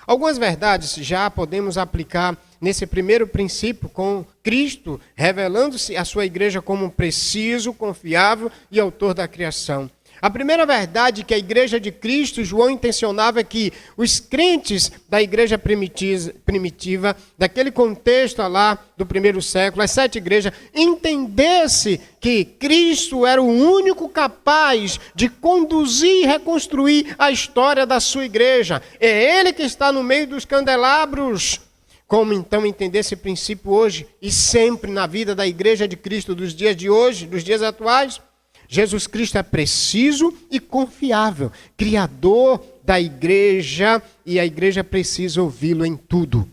Algumas verdades já podemos aplicar nesse primeiro princípio, com Cristo revelando-se à sua igreja como um preciso, confiável e autor da criação. A primeira verdade que a igreja de Cristo, João intencionava é que os crentes da igreja primitiva, daquele contexto lá do primeiro século, as 7 igrejas, entendesse que Cristo era o único capaz de conduzir e reconstruir a história da sua igreja. É Ele que está no meio dos candelabros. Como então entender esse princípio hoje e sempre na vida da igreja de Cristo dos dias de hoje, dos dias atuais? Jesus Cristo é preciso e confiável, criador da igreja, e a igreja precisa ouvi-lo em tudo.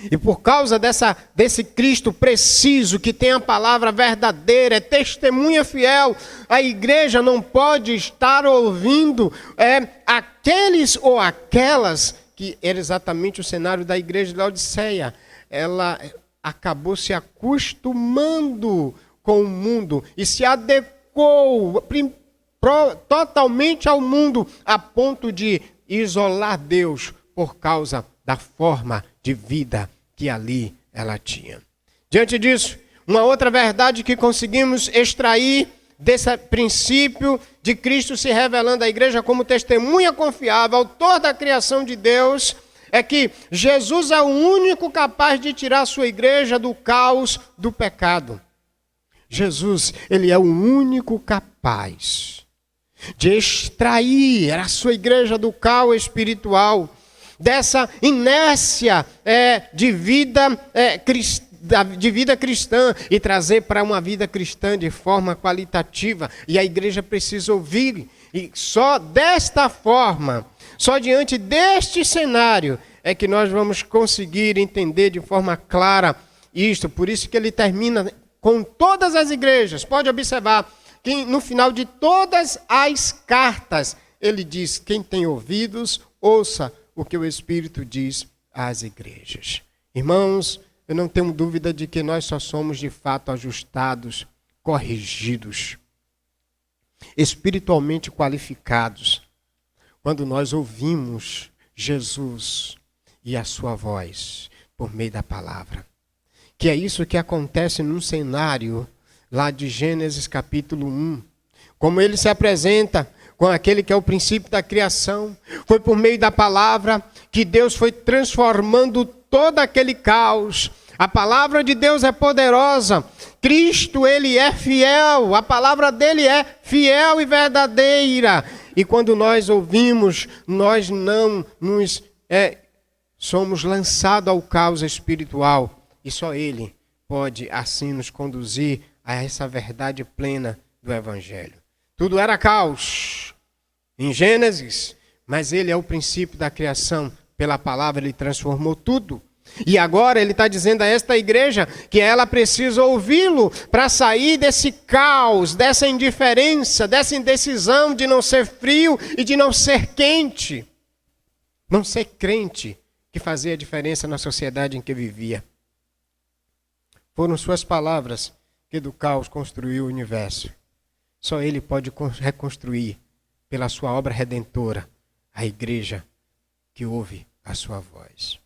E por causa desse Cristo preciso, que tem a palavra verdadeira, é testemunha fiel, a igreja não pode estar ouvindo aqueles ou aquelas, que era exatamente o cenário da igreja de Laodiceia. Ela acabou se acostumando com o mundo e se adequou totalmente ao mundo, a ponto de isolar Deus por causa da forma de vida que ali ela tinha. Diante disso, uma outra verdade que conseguimos extrair desse princípio de Cristo se revelando à igreja como testemunha confiável, autor da criação de Deus, é que Jesus é o único capaz de tirar a sua igreja do caos do pecado. Jesus, ele é o único capaz de extrair a sua igreja do caos espiritual, dessa inércia de vida cristã, e trazer para uma vida cristã de forma qualitativa. E a igreja precisa ouvir. E só desta forma, só diante deste cenário, é que nós vamos conseguir entender de forma clara isto. Por isso que ele termina com todas as igrejas. Pode observar que no final de todas as cartas, ele diz: quem tem ouvidos, ouça o que o Espírito diz às igrejas. Irmãos, eu não tenho dúvida de que nós só somos de fato ajustados, corrigidos, espiritualmente qualificados, quando nós ouvimos Jesus e a sua voz por meio da palavra. Que é isso que acontece num cenário lá de Gênesis capítulo 1. Como ele se apresenta com aquele que é o princípio da criação. Foi por meio da palavra que Deus foi transformando todo aquele caos. A palavra de Deus é poderosa. Cristo, ele é fiel. A palavra dele é fiel e verdadeira. E quando nós ouvimos, nós não somos lançados ao caos espiritual. E só ele pode assim nos conduzir a essa verdade plena do Evangelho. Tudo era caos em Gênesis, mas ele é o princípio da criação. Pela palavra ele transformou tudo. E agora ele está dizendo a esta igreja que ela precisa ouvi-lo para sair desse caos, dessa indiferença, dessa indecisão de não ser frio e de não ser quente. Não ser crente, que fazia a diferença na sociedade em que vivia. Foram suas palavras que do caos construiu o universo. Só ele pode reconstruir, pela sua obra redentora, a igreja que ouve a sua voz.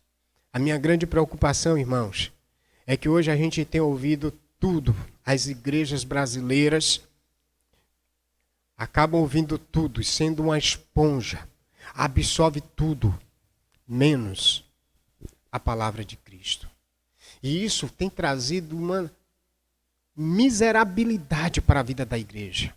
A minha grande preocupação, irmãos, é que hoje a gente tem ouvido tudo. As igrejas brasileiras acabam ouvindo tudo e sendo uma esponja. Absorve tudo, menos a palavra de Cristo. E isso tem trazido uma miserabilidade para a vida da igreja.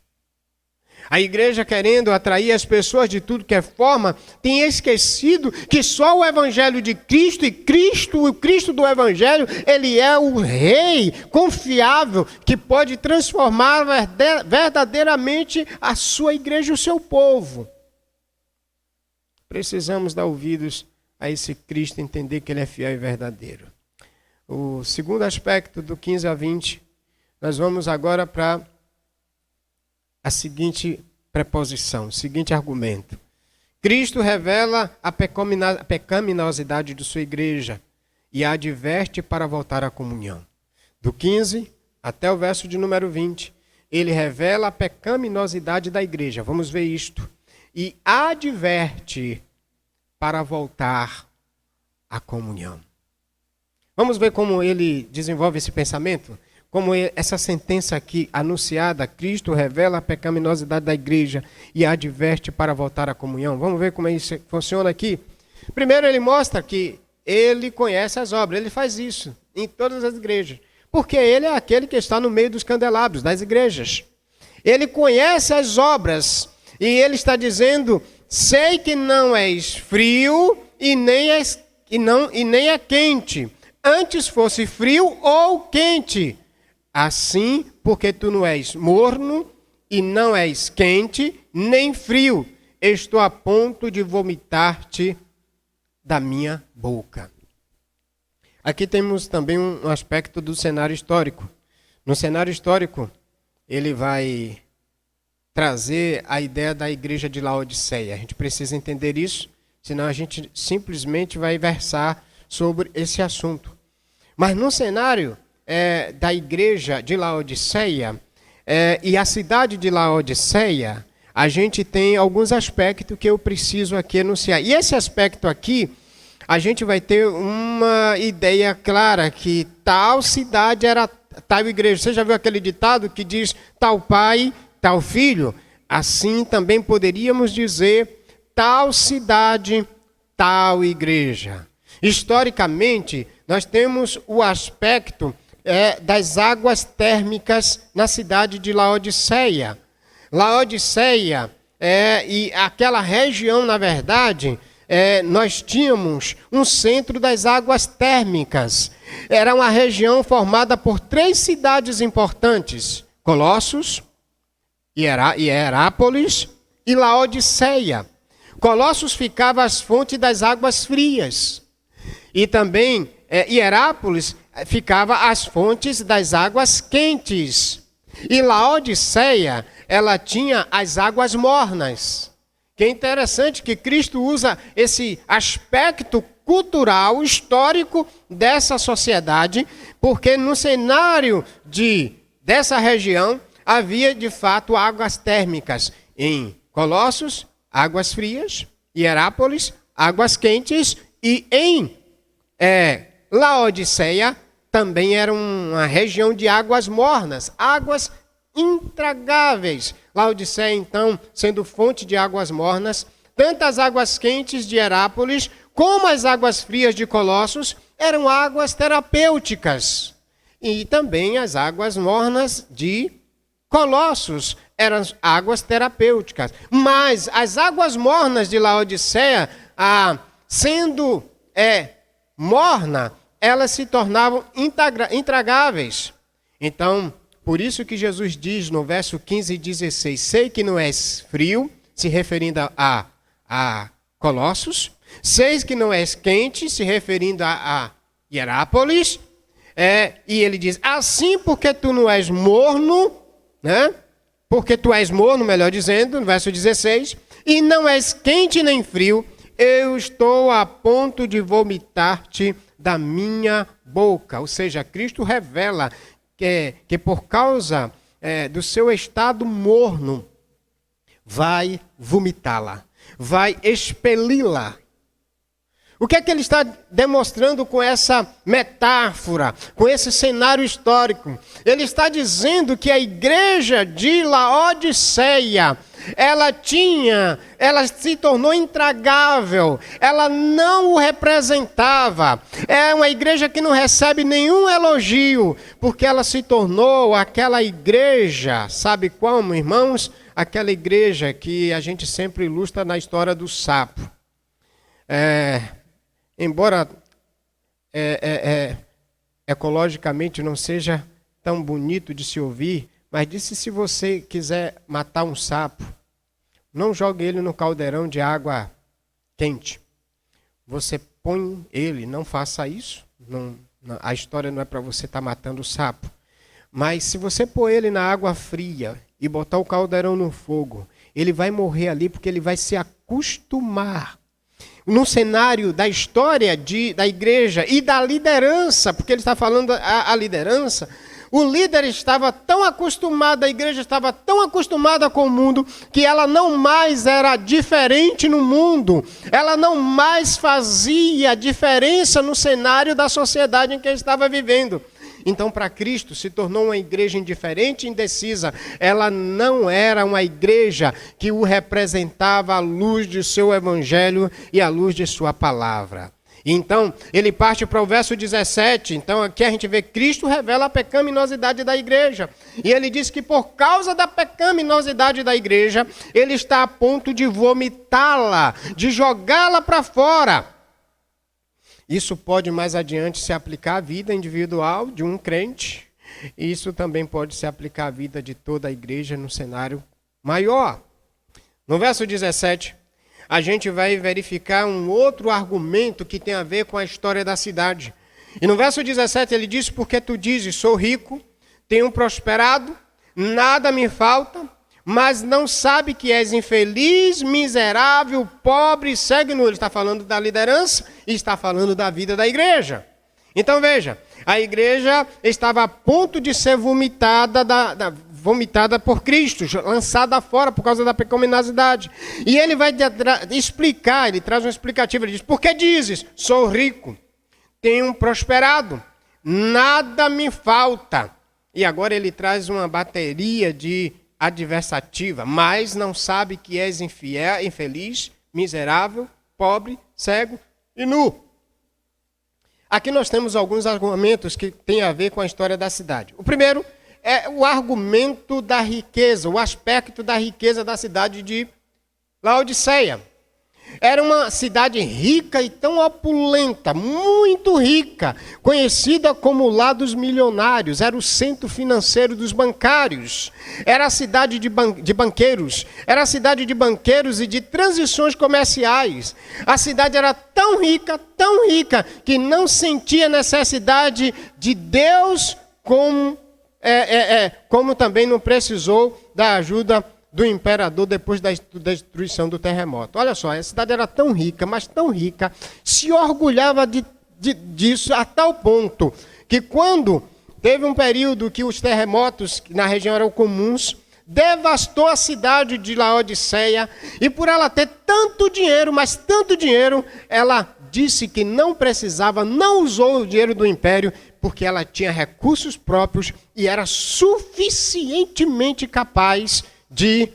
A igreja, querendo atrair as pessoas de tudo que é forma, tem esquecido que só o Evangelho de Cristo, e o Cristo do Evangelho, ele é o Rei confiável que pode transformar verdadeiramente a sua igreja e o seu povo. Precisamos dar ouvidos a esse Cristo, entender que ele é fiel e verdadeiro. O segundo aspecto, do 15 a 20, nós vamos agora para a seguinte preposição, o seguinte argumento. Cristo revela a pecaminosidade de sua igreja e a adverte para voltar à comunhão. Do 15 até o verso de número 20, ele revela a pecaminosidade da igreja. Vamos ver isto. E adverte para voltar à comunhão. Vamos ver como ele desenvolve esse pensamento? Como essa sentença aqui anunciada, Cristo revela a pecaminosidade da igreja e adverte para voltar à comunhão. Vamos ver como isso funciona aqui? Primeiro ele mostra que ele conhece as obras, ele faz isso em todas as igrejas. Porque ele é aquele que está no meio dos candelabros, das igrejas. Ele conhece as obras e ele está dizendo, sei que não és frio e nem é quente. Antes fosse frio ou quente. Assim, porque tu não és morno e não és quente, nem frio, estou a ponto de vomitar-te da minha boca. Aqui temos também um aspecto do cenário histórico. No cenário histórico, ele vai trazer a ideia da igreja de Laodiceia. A gente precisa entender isso, senão a gente simplesmente vai versar sobre esse assunto. Mas no cenário da igreja de Laodiceia e a cidade de Laodiceia, a gente tem alguns aspectos que eu preciso aqui enunciar. E esse aspecto aqui, a gente vai ter uma ideia clara que tal cidade era tal igreja. Você já viu aquele ditado que diz tal pai, tal filho? Assim também poderíamos dizer tal cidade, tal igreja. Historicamente, nós temos o aspecto das águas térmicas na cidade de Laodiceia. Laodiceia e aquela região, na verdade, nós tínhamos um centro das águas térmicas. Era uma região formada por 3 cidades importantes: Colossos, Hierápolis e Laodiceia. Colossos ficava às fontes das águas frias. E também Hierápolis ficava às fontes das águas quentes. E Laodiceia, ela tinha as águas mornas. Que é interessante que Cristo usa esse aspecto cultural, histórico dessa sociedade, porque no cenário dessa região havia de fato águas térmicas. Em Colossos, águas frias, Hierápolis, águas quentes, e em Laodiceia também era uma região de águas mornas, águas intragáveis. Laodiceia, então, sendo fonte de águas mornas, tanto as águas quentes de Hierápolis como as águas frias de Colossos eram águas terapêuticas. E também as águas mornas de Colossos eram águas terapêuticas. Mas as águas mornas de Laodiceia, sendo morna, elas se tornavam intragáveis. Então, por isso que Jesus diz no verso 15 e 16, sei que não és frio, se referindo a Colossos, sei que não és quente, se referindo a Hierápolis, e ele diz, assim porque tu não és morno, né? Porque tu és morno, melhor dizendo, no verso 16, e não és quente nem frio, eu estou a ponto de vomitar-te da minha boca. Ou seja, Cristo revela que por causa do seu estado morno, vai vomitá-la, vai expeli-la. O que é que ele está demonstrando com essa metáfora, com esse cenário histórico? Ele está dizendo que a igreja de Laodiceia, ela se tornou intragável, ela não o representava. É uma igreja que não recebe nenhum elogio, porque ela se tornou aquela igreja, sabe como, irmãos? Aquela igreja que a gente sempre ilustra na história do sapo. Embora ecologicamente não seja tão bonito de se ouvir, mas disse, se você quiser matar um sapo, não jogue ele no caldeirão de água quente. Você põe ele, não faça isso. A história não é para você estar matando o sapo. Mas se você pôr ele na água fria e botar o caldeirão no fogo, ele vai morrer ali porque ele vai se acostumar. No cenário da história da igreja e da liderança, porque ele está falando a liderança, o líder estava tão acostumado, a igreja estava tão acostumada com o mundo, que ela não mais era diferente no mundo. Ela não mais fazia diferença no cenário da sociedade em que estava vivendo. Então, para Cristo, se tornou uma igreja indiferente e indecisa. Ela não era uma igreja que o representava à luz de seu evangelho e à luz de sua palavra. Então, ele parte para o verso 17. Então, aqui a gente vê Cristo revela a pecaminosidade da igreja. E ele diz que por causa da pecaminosidade da igreja, ele está a ponto de vomitá-la, de jogá-la para fora. Isso pode mais adiante se aplicar à vida individual de um crente. E isso também pode se aplicar à vida de toda a igreja no cenário maior. No verso 17, a gente vai verificar um outro argumento que tem a ver com a história da cidade. E no verso 17 ele diz: porque tu dizes, sou rico, tenho prosperado, nada me falta, mas não sabe que és infeliz, miserável, pobre, cego e nu. Ele está falando da liderança e está falando da vida da igreja. Então veja, a igreja estava a ponto de ser vomitada por Cristo, lançada fora por causa da pecaminosidade. E ele vai explicar, ele traz um explicativo, ele diz: porque dizes, sou rico, tenho prosperado, nada me falta. E agora ele traz uma bateria de adversativa, mas não sabe que és infiel, infeliz, miserável, pobre, cego e nu. Aqui nós temos alguns argumentos que têm a ver com a história da cidade. O primeiro é o argumento da riqueza, o aspecto da riqueza da cidade de Laodiceia. Era uma cidade rica e tão opulenta, muito rica, conhecida como o lar dos milionários, era o centro financeiro dos bancários, era a cidade de banqueiros, era a cidade de banqueiros e de transições comerciais. A cidade era tão rica, que não sentia necessidade de Deus, como também não precisou da ajuda do imperador depois da destruição do terremoto. Olha só, a cidade era tão rica, mas tão rica, se orgulhava disso a tal ponto que quando teve um período que os terremotos na região eram comuns, devastou a cidade de Laodiceia, e por ela ter tanto dinheiro, mas tanto dinheiro, ela disse que não precisava, não usou o dinheiro do império, porque ela tinha recursos próprios e era suficientemente capaz de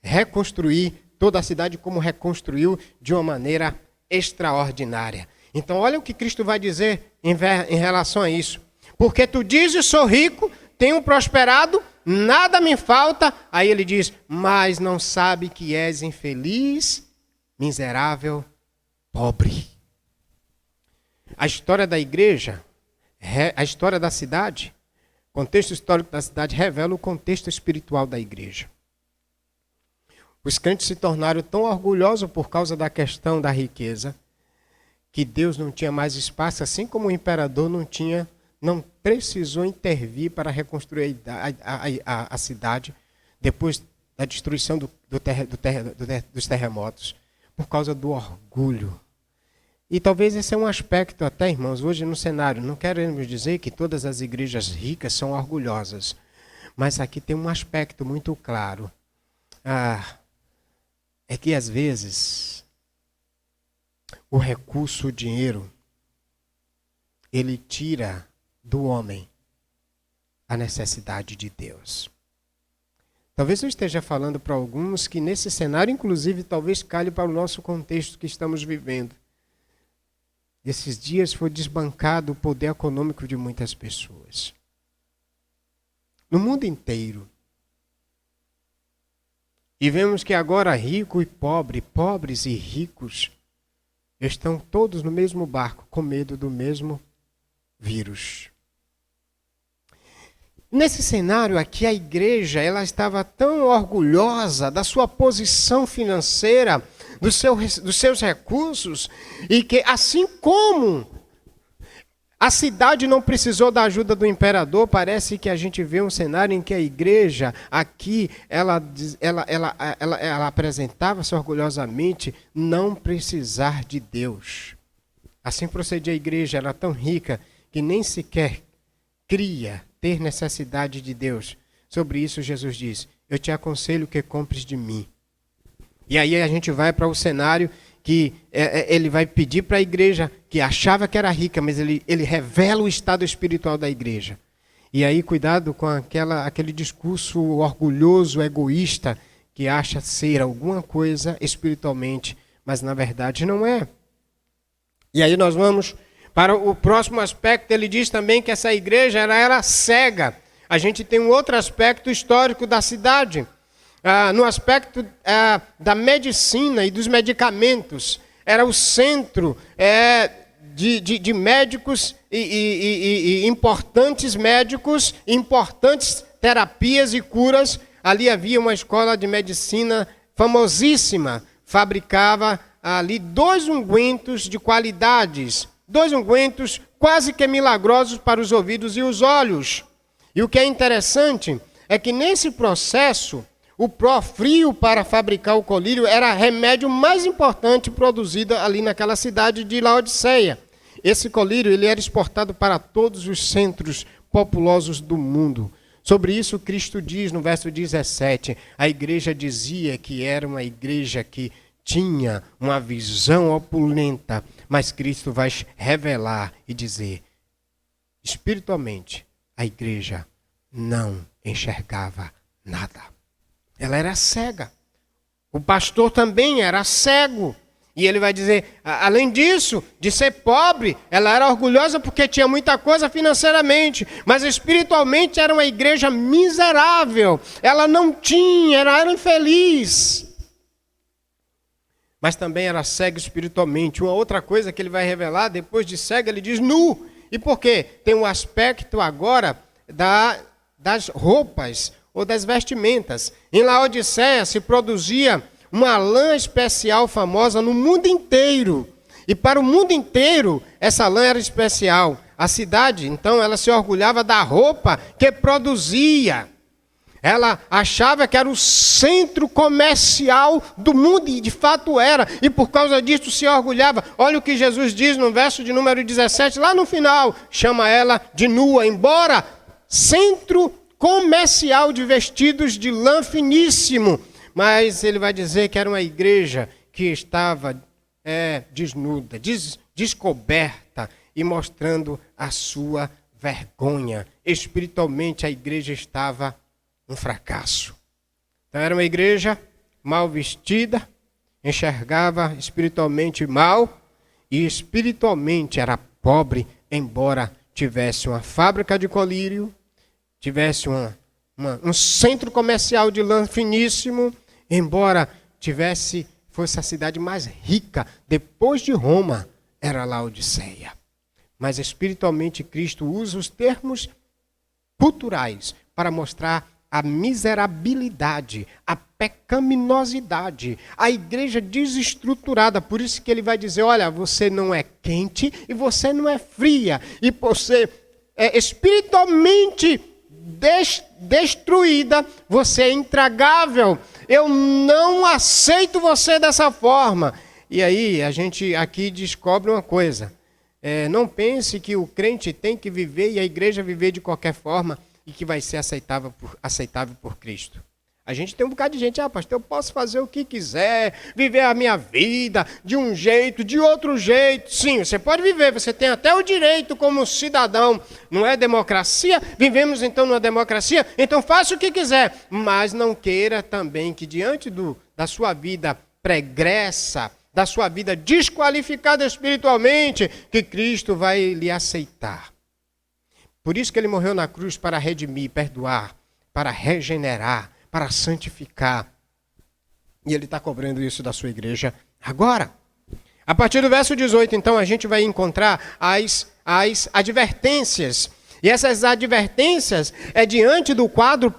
reconstruir toda a cidade, como reconstruiu de uma maneira extraordinária. Então olha o que Cristo vai dizer em relação a isso. Porque tu dizes, sou rico, tenho prosperado, nada me falta. Aí ele diz, mas não sabe que és infeliz, miserável, pobre. A história da igreja, a história da cidade, o contexto histórico da cidade revela o contexto espiritual da igreja. Os crentes se tornaram tão orgulhosos por causa da questão da riqueza, que Deus não tinha mais espaço, assim como o imperador não precisou intervir para reconstruir a cidade depois da destruição dos terremotos, por causa do orgulho. E talvez esse é um aspecto até, irmãos, hoje no cenário, não queremos dizer que todas as igrejas ricas são orgulhosas, mas aqui tem um aspecto muito claro. É que às vezes o recurso, o dinheiro, ele tira do homem a necessidade de Deus. Talvez eu esteja falando para alguns que nesse cenário, inclusive, talvez calhe para o nosso contexto que estamos vivendo. Esses dias foi desbancado o poder econômico de muitas pessoas. No mundo inteiro. E vemos que agora rico e pobre, pobres e ricos, estão todos no mesmo barco, com medo do mesmo vírus. Nesse cenário aqui, a igreja ela estava tão orgulhosa da sua posição financeira, dos seus recursos, e que assim como a cidade não precisou da ajuda do imperador, parece que a gente vê um cenário em que a igreja aqui, ela apresentava-se orgulhosamente não precisar de Deus. Assim procedia a igreja, era tão rica que nem sequer cria ter necessidade de Deus. Sobre isso Jesus diz, eu te aconselho que compres de mim. E aí a gente vai para o cenário que ele vai pedir para a igreja, que achava que era rica, mas ele revela o estado espiritual da igreja. E aí cuidado com aquele discurso orgulhoso, egoísta, que acha ser alguma coisa espiritualmente, mas na verdade não é. E aí nós vamos para o próximo aspecto. Ele diz também que essa igreja era cega. A gente tem um outro aspecto histórico da cidade. No aspecto da medicina e dos medicamentos. Era o centro de médicos e importantes médicos, importantes terapias e curas. Ali havia uma escola de medicina famosíssima. Fabricava ali 2 ungüentos de qualidades. 2 ungüentos quase que milagrosos para os ouvidos e os olhos. E o que é interessante é que nesse processo, o pró-frio para fabricar o colírio era o remédio mais importante produzido ali naquela cidade de Laodiceia. Esse colírio ele era exportado para todos os centros populosos do mundo. Sobre isso, Cristo diz no verso 17, a igreja dizia que era uma igreja que tinha uma visão opulenta, mas Cristo vai revelar e dizer, espiritualmente, a igreja não enxergava nada. Ela era cega. O pastor também era cego. E ele vai dizer, além disso, de ser pobre, ela era orgulhosa porque tinha muita coisa financeiramente, mas espiritualmente era uma igreja miserável. Ela não tinha, ela era infeliz. Mas também era cega espiritualmente. Uma outra coisa que ele vai revelar, depois de cega, ele diz nu. E por quê? Tem um aspecto agora das roupas ou das vestimentas. Em Laodiceia se produzia uma lã especial famosa no mundo inteiro. E para o mundo inteiro, essa lã era especial. A cidade, então, ela se orgulhava da roupa que produzia. Ela achava que era o centro comercial do mundo, e de fato era. E por causa disso se orgulhava. Olha o que Jesus diz no verso de número 17, lá no final. Chama ela de nua, embora centro comercial de vestidos de lã finíssimo. Mas ele vai dizer que era uma igreja que estava desnuda, descoberta e mostrando a sua vergonha. Espiritualmente a igreja estava um fracasso. Então era uma igreja mal vestida, enxergava espiritualmente mal e espiritualmente era pobre, embora tivesse uma fábrica de colírio, tivesse um centro comercial de lã finíssimo, embora fosse a cidade mais rica, depois de Roma, era Laodiceia. Mas espiritualmente Cristo usa os termos culturais para mostrar a miserabilidade, a pecaminosidade, a igreja desestruturada. Por isso que ele vai dizer, olha, você não é quente e você não é fria. E você é espiritualmente destruída, você é intragável. Eu não aceito você dessa forma. E aí a gente aqui descobre uma coisa. Não pense que o crente tem que viver e a igreja viver de qualquer forma e que vai ser aceitável por Cristo. A gente tem um bocado de gente, pastor, eu posso fazer o que quiser, viver a minha vida de um jeito, de outro jeito. Sim, você pode viver, você tem até o direito como cidadão. Não é democracia? Vivemos então numa democracia? Então faça o que quiser. Mas não queira também que diante da sua vida pregressa, da sua vida desqualificada espiritualmente, que Cristo vai lhe aceitar. Por isso que ele morreu na cruz para redimir, perdoar, para regenerar, para santificar. E ele está cobrando isso da sua igreja agora. A partir do verso 18, então, a gente vai encontrar as advertências. E essas advertências é diante do quadro de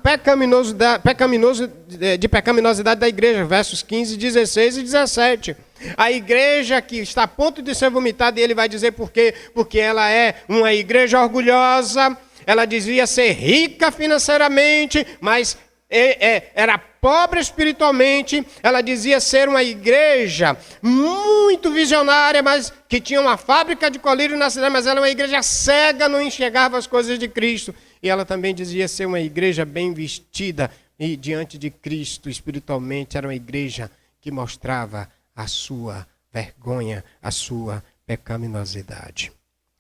pecaminosidade da igreja, versos 15, 16 e 17. A igreja que está a ponto de ser vomitada, e ele vai dizer por quê? Porque ela é uma igreja orgulhosa, ela dizia ser rica financeiramente, mas era pobre espiritualmente. Ela dizia ser uma igreja muito visionária, mas que tinha uma fábrica de colírio na cidade, mas ela era uma igreja cega, não enxergava as coisas de Cristo. e ela também dizia ser uma igreja bem vestida, e diante de Cristo, espiritualmente, era uma igreja que mostrava a sua vergonha, a sua pecaminosidade.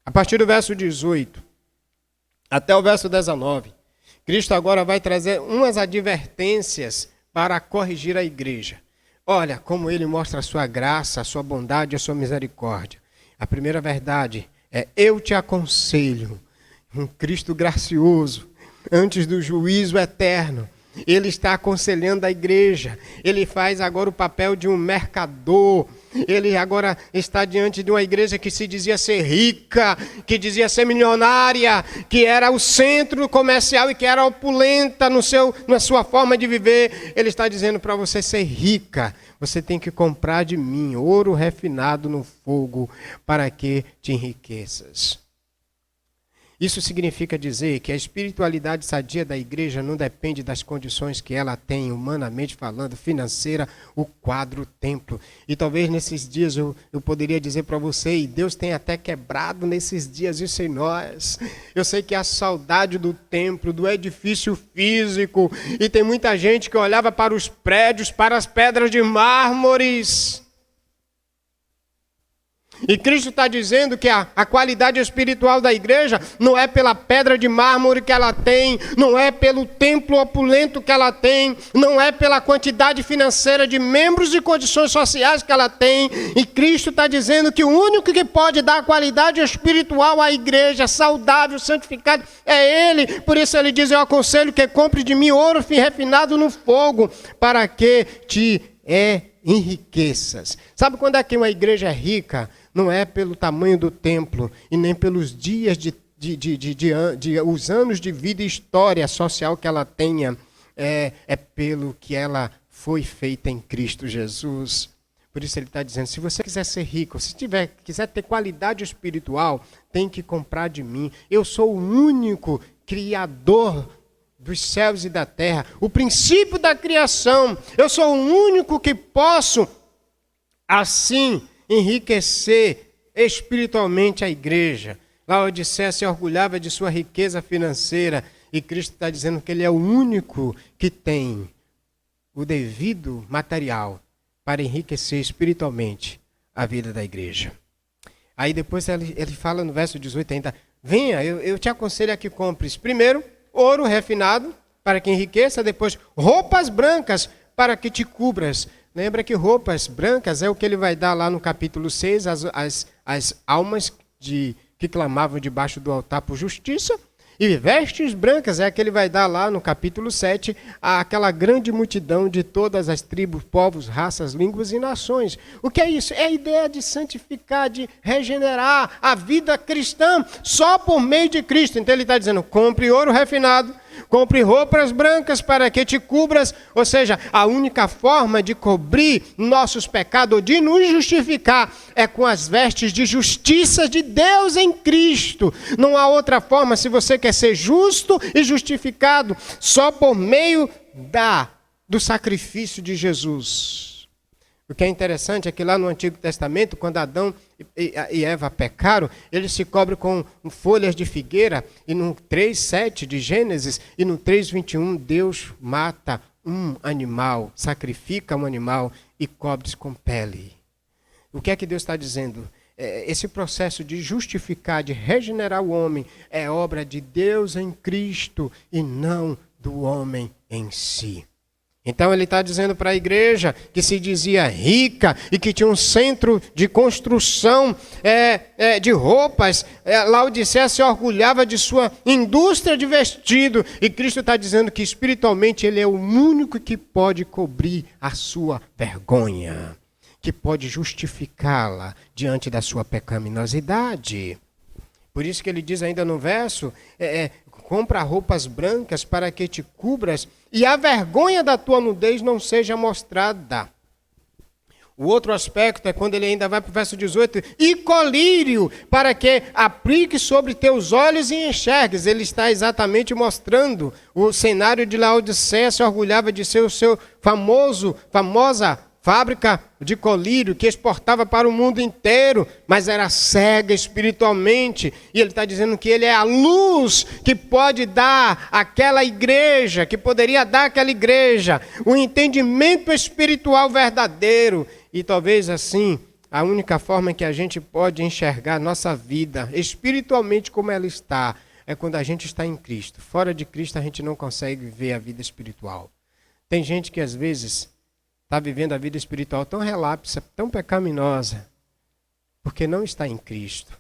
A partir do verso 18 até o verso 19, Cristo agora vai trazer umas advertências para corrigir a igreja. Olha como ele mostra a sua graça, a sua bondade, a sua misericórdia. A primeira verdade é: eu te aconselho, um Cristo gracioso, antes do juízo eterno. Ele está aconselhando a igreja. Ele faz agora o papel de um mercador. Ele agora está diante de uma igreja que se dizia ser rica, que dizia ser milionária, que era o centro comercial e que era opulenta na sua forma de viver. Ele está dizendo: para você ser rica, você tem que comprar de mim ouro refinado no fogo, para que te enriqueças. Isso significa dizer que a espiritualidade sadia da igreja não depende das condições que ela tem, humanamente falando, financeira, o quadro, o templo. E talvez nesses dias eu poderia dizer para você, e Deus tem até quebrado nesses dias isso em nós. Eu sei que a saudade do templo, do edifício físico, e tem muita gente que olhava para os prédios, para as pedras de mármores. E Cristo está dizendo que a qualidade espiritual da igreja não é pela pedra de mármore que ela tem, não é pelo templo opulento que ela tem, não é pela quantidade financeira de membros e condições sociais que ela tem. E Cristo está dizendo que o único que pode dar qualidade espiritual à igreja, saudável, santificada, é Ele. Por isso ele diz: eu aconselho que compre de mim ouro refinado no fogo, para que te enriqueças. Sabe quando é que uma igreja é rica? Não é pelo tamanho do templo e nem pelos dias os anos de vida e história social que ela tenha. É pelo que ela foi feita em Cristo Jesus. Por isso ele está dizendo: se você quiser ser rico, se quiser ter qualidade espiritual, tem que comprar de mim. Eu sou o único Criador dos céus e da terra, o princípio da criação. Eu sou o único que posso, assim, enriquecer espiritualmente a igreja. Laodiceia se orgulhava de sua riqueza financeira, e Cristo está dizendo que ele é o único que tem o devido material para enriquecer espiritualmente a vida da igreja. Aí depois ele fala no verso 18 ainda: venha, eu te aconselho a que compres primeiro ouro refinado para que enriqueça, depois roupas brancas para que te cubras. Lembra que roupas brancas é o que ele vai dar lá no capítulo 6, as almas que clamavam debaixo do altar por justiça. E vestes brancas é a que ele vai dar lá no capítulo 7, àquela grande multidão de todas as tribos, povos, raças, línguas e nações. O que é isso? É a ideia de santificar, de regenerar a vida cristã só por meio de Cristo. Então ele está dizendo: compre ouro refinado, compre roupas brancas para que te cubras. Ou seja, a única forma de cobrir nossos pecados, de nos justificar, é com as vestes de justiça de Deus em Cristo. Não há outra forma. Se você quer ser justo e justificado, só por meio do sacrifício de Jesus. O que é interessante é que lá no Antigo Testamento, quando Adão e Eva pecaram, eles se cobrem com folhas de figueira, e no 3:7 de Gênesis e no 3:21 Deus mata um animal, sacrifica um animal e cobre-se com pele. O que é que Deus está dizendo? Esse processo de justificar, de regenerar o homem, é obra de Deus em Cristo e não do homem em si. Então ele está dizendo para a igreja que se dizia rica e que tinha um centro de construção de roupas. Laodiceia se orgulhava de sua indústria de vestido. E Cristo está dizendo que espiritualmente ele é o único que pode cobrir a sua vergonha, que pode justificá-la diante da sua pecaminosidade. Por isso que ele diz ainda no verso: compra roupas brancas para que te cubras e a vergonha da tua nudez não seja mostrada. O outro aspecto é quando ele ainda vai para o verso 18: e colírio, para que aplique sobre teus olhos e enxergues. Ele está exatamente mostrando o cenário de Laodiceia. Se orgulhava de ser o seu famosa fábrica de colírio que exportava para o mundo inteiro, mas era cega espiritualmente. E ele está dizendo que ele é a luz que pode dar àquela igreja, que poderia dar àquela igreja o entendimento espiritual verdadeiro. E talvez assim, a única forma que a gente pode enxergar nossa vida espiritualmente como ela está, é quando a gente está em Cristo. Fora de Cristo a gente não consegue ver a vida espiritual. Tem gente que às vezes está vivendo a vida espiritual tão relapsa, tão pecaminosa, porque não está em Cristo.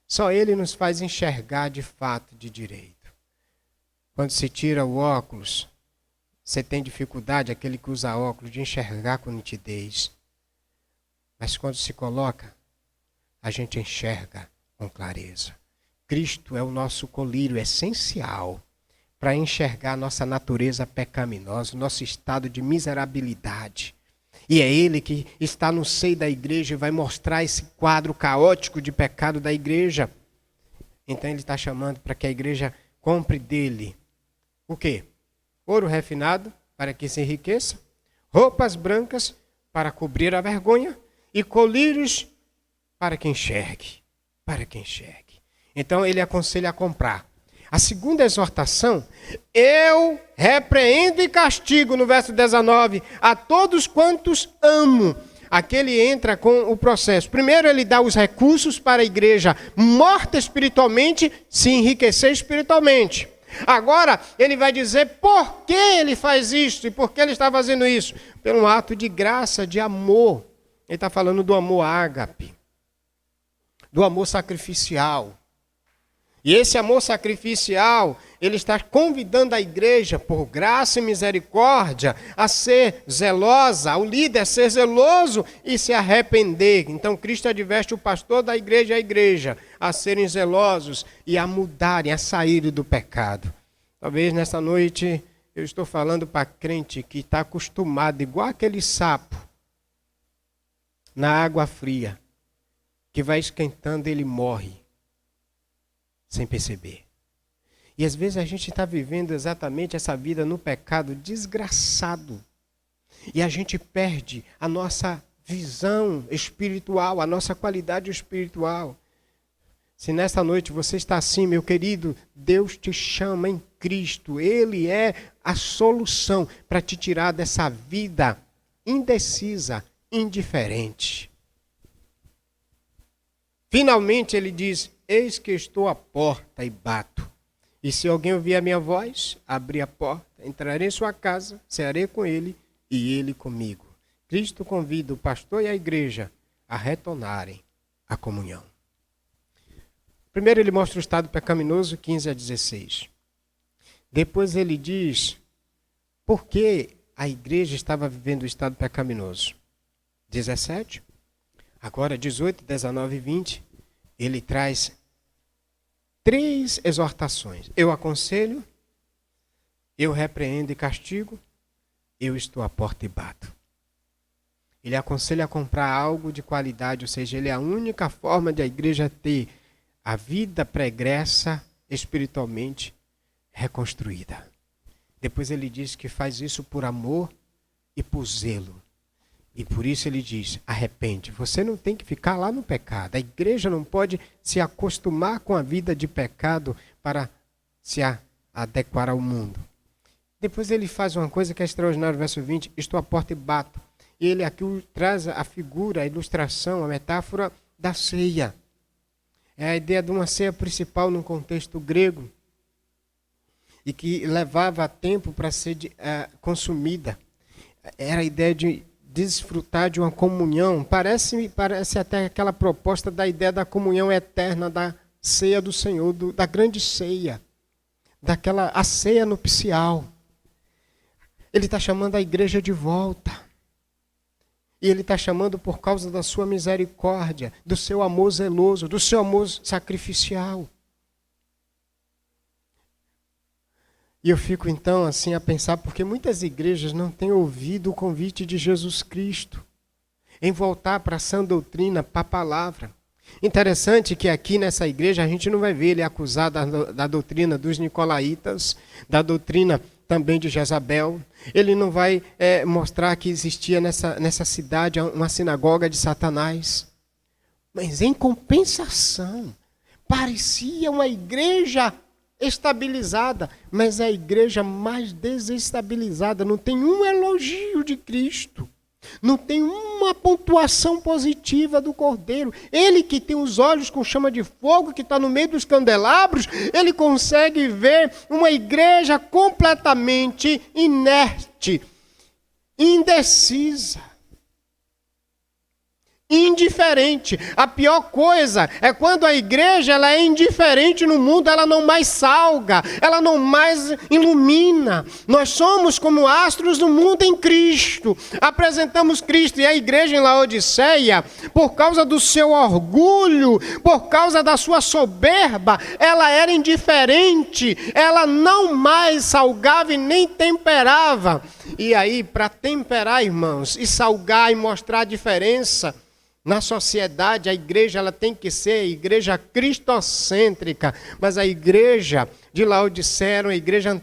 Só Ele nos faz enxergar de fato, de direito. Quando se tira o óculos, você tem dificuldade, aquele que usa óculos, de enxergar com nitidez. Mas quando se coloca, a gente enxerga com clareza. Cristo é o nosso colírio essencial para enxergar a nossa natureza pecaminosa, o nosso estado de miserabilidade. E é Ele que está no seio da igreja e vai mostrar esse quadro caótico de pecado da igreja. Então Ele está chamando para que a igreja compre dele o quê? Ouro refinado, para que se enriqueça, roupas brancas para cobrir a vergonha e colírios para que enxergue. Para que enxergue. Então Ele aconselha a comprar. A segunda exortação, eu repreendo e castigo, no verso 19, a todos quantos amo. Aqui ele entra com o processo. Primeiro ele dá os recursos para a igreja morta espiritualmente se enriquecer espiritualmente. Agora ele vai dizer por que ele faz isso e por que ele está fazendo isso. Pelo ato de graça, de amor. Ele está falando do amor ágape, do amor sacrificial. E esse amor sacrificial, ele está convidando a igreja, por graça e misericórdia, a ser zelosa, o líder a ser zeloso e se arrepender. Então Cristo adverte o pastor da igreja e a igreja a serem zelosos e a mudarem, a saírem do pecado. Talvez nessa noite eu estou falando para crente que está acostumado, igual aquele sapo, na água fria, que vai esquentando e ele morre. Sem perceber. E às vezes a gente está vivendo exatamente essa vida no pecado desgraçado. E a gente perde a nossa visão espiritual, a nossa qualidade espiritual. Se nesta noite você está assim, meu querido, Deus te chama em Cristo. Ele é a solução para te tirar dessa vida indecisa, indiferente. Finalmente ele diz, eis que estou à porta e bato. E se alguém ouvir a minha voz, abrir a porta, entrarei em sua casa, cearei com ele e ele comigo. Cristo convida o pastor e a igreja a retornarem à comunhão. Primeiro ele mostra o estado pecaminoso, 15 a 16. Depois ele diz por que a igreja estava vivendo o estado pecaminoso. 17. Agora 18, 19 e 20. Ele traz 3 exortações. Eu aconselho, eu repreendo e castigo, eu estou à porta e bato. Ele aconselha a comprar algo de qualidade, ou seja, ele é a única forma de a igreja ter a vida pregressa espiritualmente reconstruída. Depois ele diz que faz isso por amor e por zelo. E por isso ele diz, arrepende. Você não tem que ficar lá no pecado. A igreja não pode se acostumar com a vida de pecado para se adequar ao mundo. Depois ele faz uma coisa que é extraordinária, verso 20, estou à porta e bato. E ele aqui traz a figura, a ilustração, a metáfora da ceia. É a ideia de uma ceia principal num contexto grego e que levava tempo para ser consumida. Era a ideia de desfrutar de uma comunhão. Parece até aquela proposta da ideia da comunhão eterna, da ceia do Senhor, da grande ceia, a ceia nupcial. Ele está chamando a igreja de volta. E ele está chamando por causa da sua misericórdia, do seu amor zeloso, do seu amor sacrificial. E eu fico então assim a pensar, porque muitas igrejas não têm ouvido o convite de Jesus Cristo em voltar para a sã doutrina, para a palavra. Interessante que aqui nessa igreja a gente não vai ver ele acusado da doutrina dos nicolaítas, da doutrina também de Jezabel. Ele não vai mostrar que existia nessa cidade uma sinagoga de Satanás. Mas em compensação, parecia uma igreja estabilizada, mas é a igreja mais desestabilizada. Não tem um elogio de Cristo. Não tem uma pontuação positiva do Cordeiro. Ele que tem os olhos com chama de fogo, que está no meio dos candelabros, ele consegue ver uma igreja completamente inerte, indecisa, indiferente. A pior coisa é quando a igreja ela é indiferente no mundo, ela não mais salga, ela não mais ilumina. Nós somos como astros do mundo em Cristo. Apresentamos Cristo, e a igreja em Laodiceia, por causa do seu orgulho, por causa da sua soberba, ela era indiferente, ela não mais salgava e nem temperava. E aí, para temperar, irmãos, e salgar e mostrar a diferença, na sociedade, a igreja ela tem que ser a igreja cristocêntrica, mas a igreja de Laodiceia era uma igreja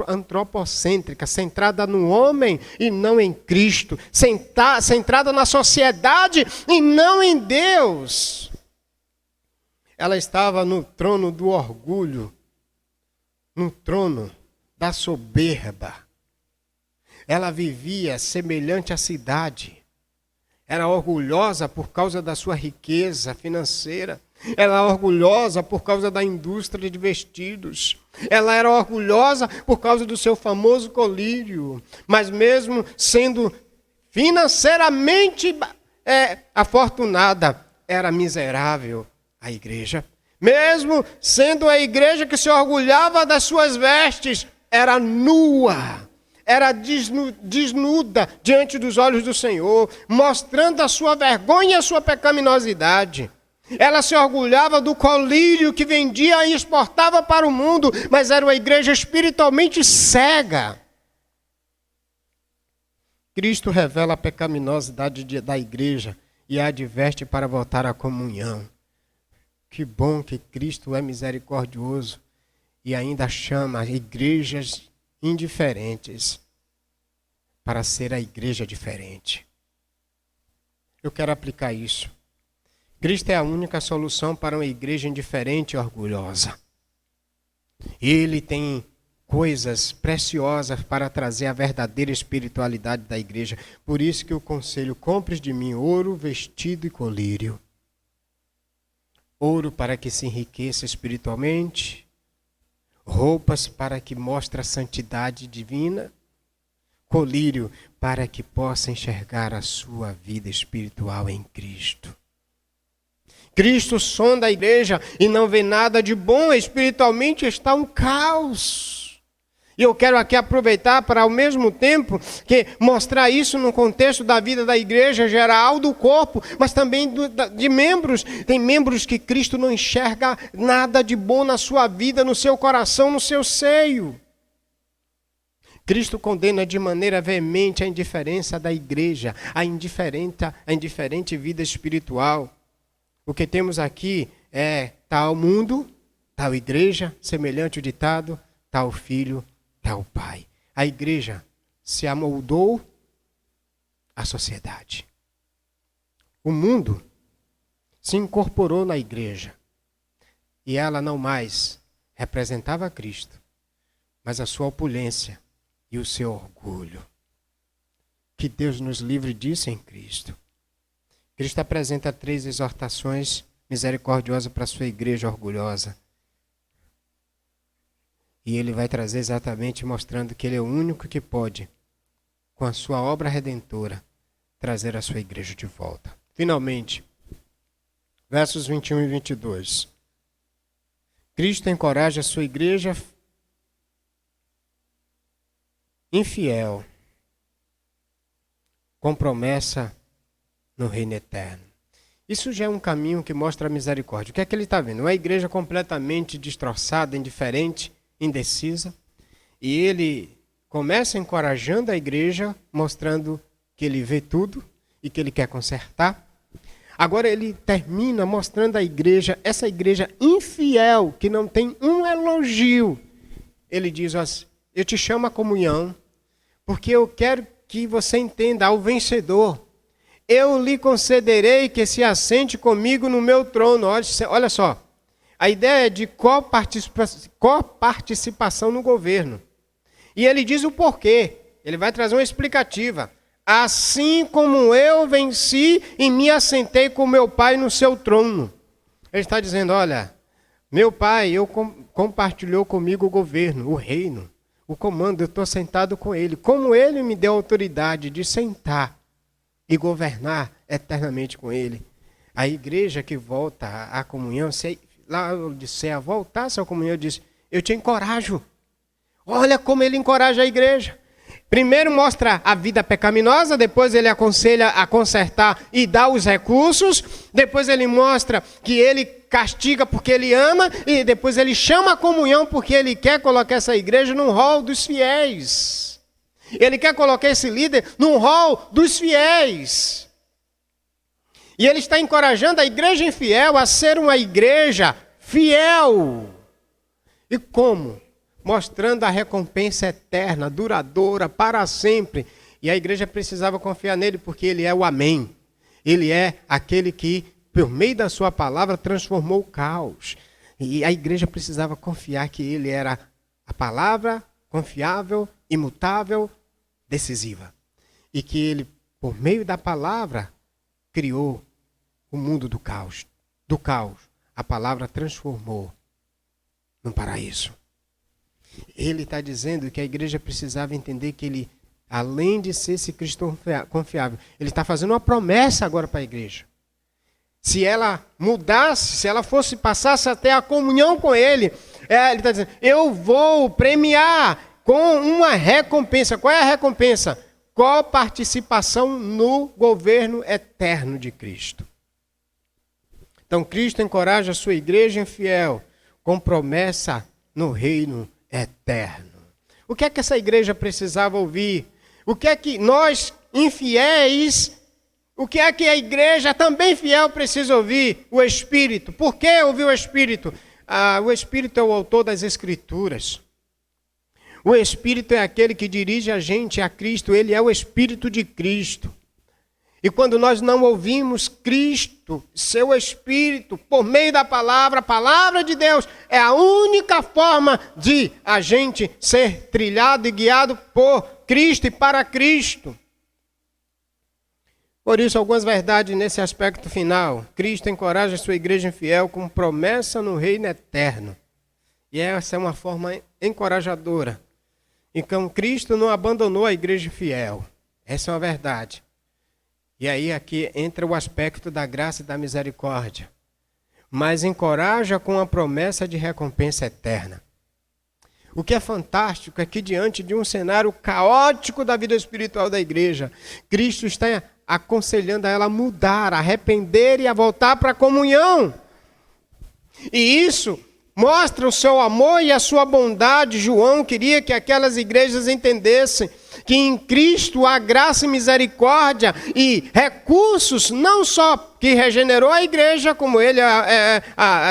antropocêntrica, centrada no homem e não em Cristo, centrada na sociedade e não em Deus. Ela estava no trono do orgulho, no trono da soberba. Ela vivia semelhante à cidade. Era orgulhosa por causa da sua riqueza financeira. Ela era orgulhosa por causa da indústria de vestidos. Ela era orgulhosa por causa do seu famoso colírio. Mas mesmo sendo financeiramente afortunada, era miserável a igreja. Mesmo sendo a igreja que se orgulhava das suas vestes, era nua. Era desnuda diante dos olhos do Senhor, mostrando a sua vergonha e a sua pecaminosidade. Ela se orgulhava do colírio que vendia e exportava para o mundo, mas era uma igreja espiritualmente cega. Cristo revela a pecaminosidade da igreja e a adverte para voltar à comunhão. Que bom que Cristo é misericordioso e ainda chama igrejas indiferentes para ser a igreja diferente. Eu quero aplicar isso. Cristo é a única solução para uma igreja indiferente e orgulhosa. Ele tem coisas preciosas para trazer a verdadeira espiritualidade da igreja. Por isso que eu aconselho: compres de mim ouro, vestido e colírio. Ouro para que se enriqueça espiritualmente, roupas para que mostre a santidade divina, colírio para que possa enxergar a sua vida espiritual em Cristo. Cristo sonda a igreja e não vê nada de bom, espiritualmente está um caos. E eu quero aqui aproveitar para, ao mesmo tempo, que mostrar isso no contexto da vida da igreja geral, do corpo, mas também de membros. Tem membros que Cristo não enxerga nada de bom na sua vida, no seu coração, no seu seio. Cristo condena de maneira veemente a indiferença da igreja, a indiferente vida espiritual. O que temos aqui é tal mundo, tal igreja, semelhante ao ditado, tal filho, tal pai. A igreja se amoldou à sociedade. O mundo se incorporou na igreja e ela não mais representava Cristo, mas a sua opulência e o seu orgulho. Que Deus nos livre disso em Cristo. Cristo apresenta 3 exortações misericordiosas para a sua igreja orgulhosa. E ele vai trazer exatamente mostrando que ele é o único que pode, com a sua obra redentora, trazer a sua igreja de volta. Finalmente, versos 21 e 22. Cristo encoraja a sua igreja infiel, com promessa no reino eterno. Isso já é um caminho que mostra a misericórdia. O que é que ele está vendo? Uma igreja completamente destroçada, indiferente, indecisa. E ele começa encorajando a igreja, mostrando que ele vê tudo e que ele quer consertar. Agora ele termina mostrando a igreja, essa igreja infiel, que não tem um elogio. Ele diz: eu te chamo à comunhão, porque eu quero que você entenda, ao vencedor, eu lhe concederei que se assente comigo no meu trono. Olha só, a ideia é de coparticipação no governo. E ele diz o porquê, ele vai trazer uma explicativa. Assim como eu venci e me assentei com meu pai no seu trono. Ele está dizendo, olha, meu pai compartilhou comigo o governo, o reino, o comando, eu estou sentado com ele. Como ele me deu a autoridade de sentar e governar eternamente com ele. A igreja que volta à comunhão, se lá eu disser, voltasse à comunhão, eu disse, eu te encorajo. Olha como ele encoraja a igreja. Primeiro mostra a vida pecaminosa, depois ele aconselha a consertar e dá os recursos, depois ele mostra que ele castiga porque ele ama, e depois ele chama a comunhão porque ele quer colocar essa igreja num rol dos fiéis. Ele quer colocar esse líder num rol dos fiéis. E ele está encorajando a igreja infiel a ser uma igreja fiel. E como? Mostrando a recompensa eterna, duradoura, para sempre. E a igreja precisava confiar nele, porque ele é o Amém. Ele é aquele que, por meio da sua palavra, transformou o caos. E a igreja precisava confiar que ele era a palavra confiável, imutável, decisiva. E que ele, por meio da palavra, criou o mundo do caos. Do caos, a palavra transformou num paraíso. Ele está dizendo que a igreja precisava entender que ele, além de ser esse Cristo confiável, ele está fazendo uma promessa agora para a igreja. Se ela mudasse, se ela passasse até a comunhão com ele, ele está dizendo, eu vou premiar com uma recompensa. Qual é a recompensa? Coparticipação no governo eterno de Cristo. Então Cristo encoraja a sua igreja infiel com promessa no reino eterno. O que é que essa igreja precisava ouvir? O que é que nós, infiéis, o que é que a igreja também fiel precisa ouvir? O Espírito. Por que ouvir o Espírito? O Espírito é o autor das Escrituras. O Espírito é aquele que dirige a gente a Cristo. Ele é o Espírito de Cristo. E quando nós não ouvimos Cristo, seu Espírito, por meio da palavra, a palavra de Deus, é a única forma de a gente ser trilhado e guiado por Cristo e para Cristo. Por isso, algumas verdades nesse aspecto final. Cristo encoraja a sua igreja infiel com promessa no reino eterno. E essa é uma forma encorajadora. Então, Cristo não abandonou a igreja fiel. Essa é uma verdade. E aí aqui entra o aspecto da graça e da misericórdia. Mas encoraja com a promessa de recompensa eterna. O que é fantástico é que diante de um cenário caótico da vida espiritual da igreja, Cristo está aconselhando a ela a mudar, a arrepender e a voltar para a comunhão. E isso mostra o seu amor e a sua bondade. João queria que aquelas igrejas entendessem que em Cristo há graça e misericórdia e recursos, não só que regenerou a igreja, como ele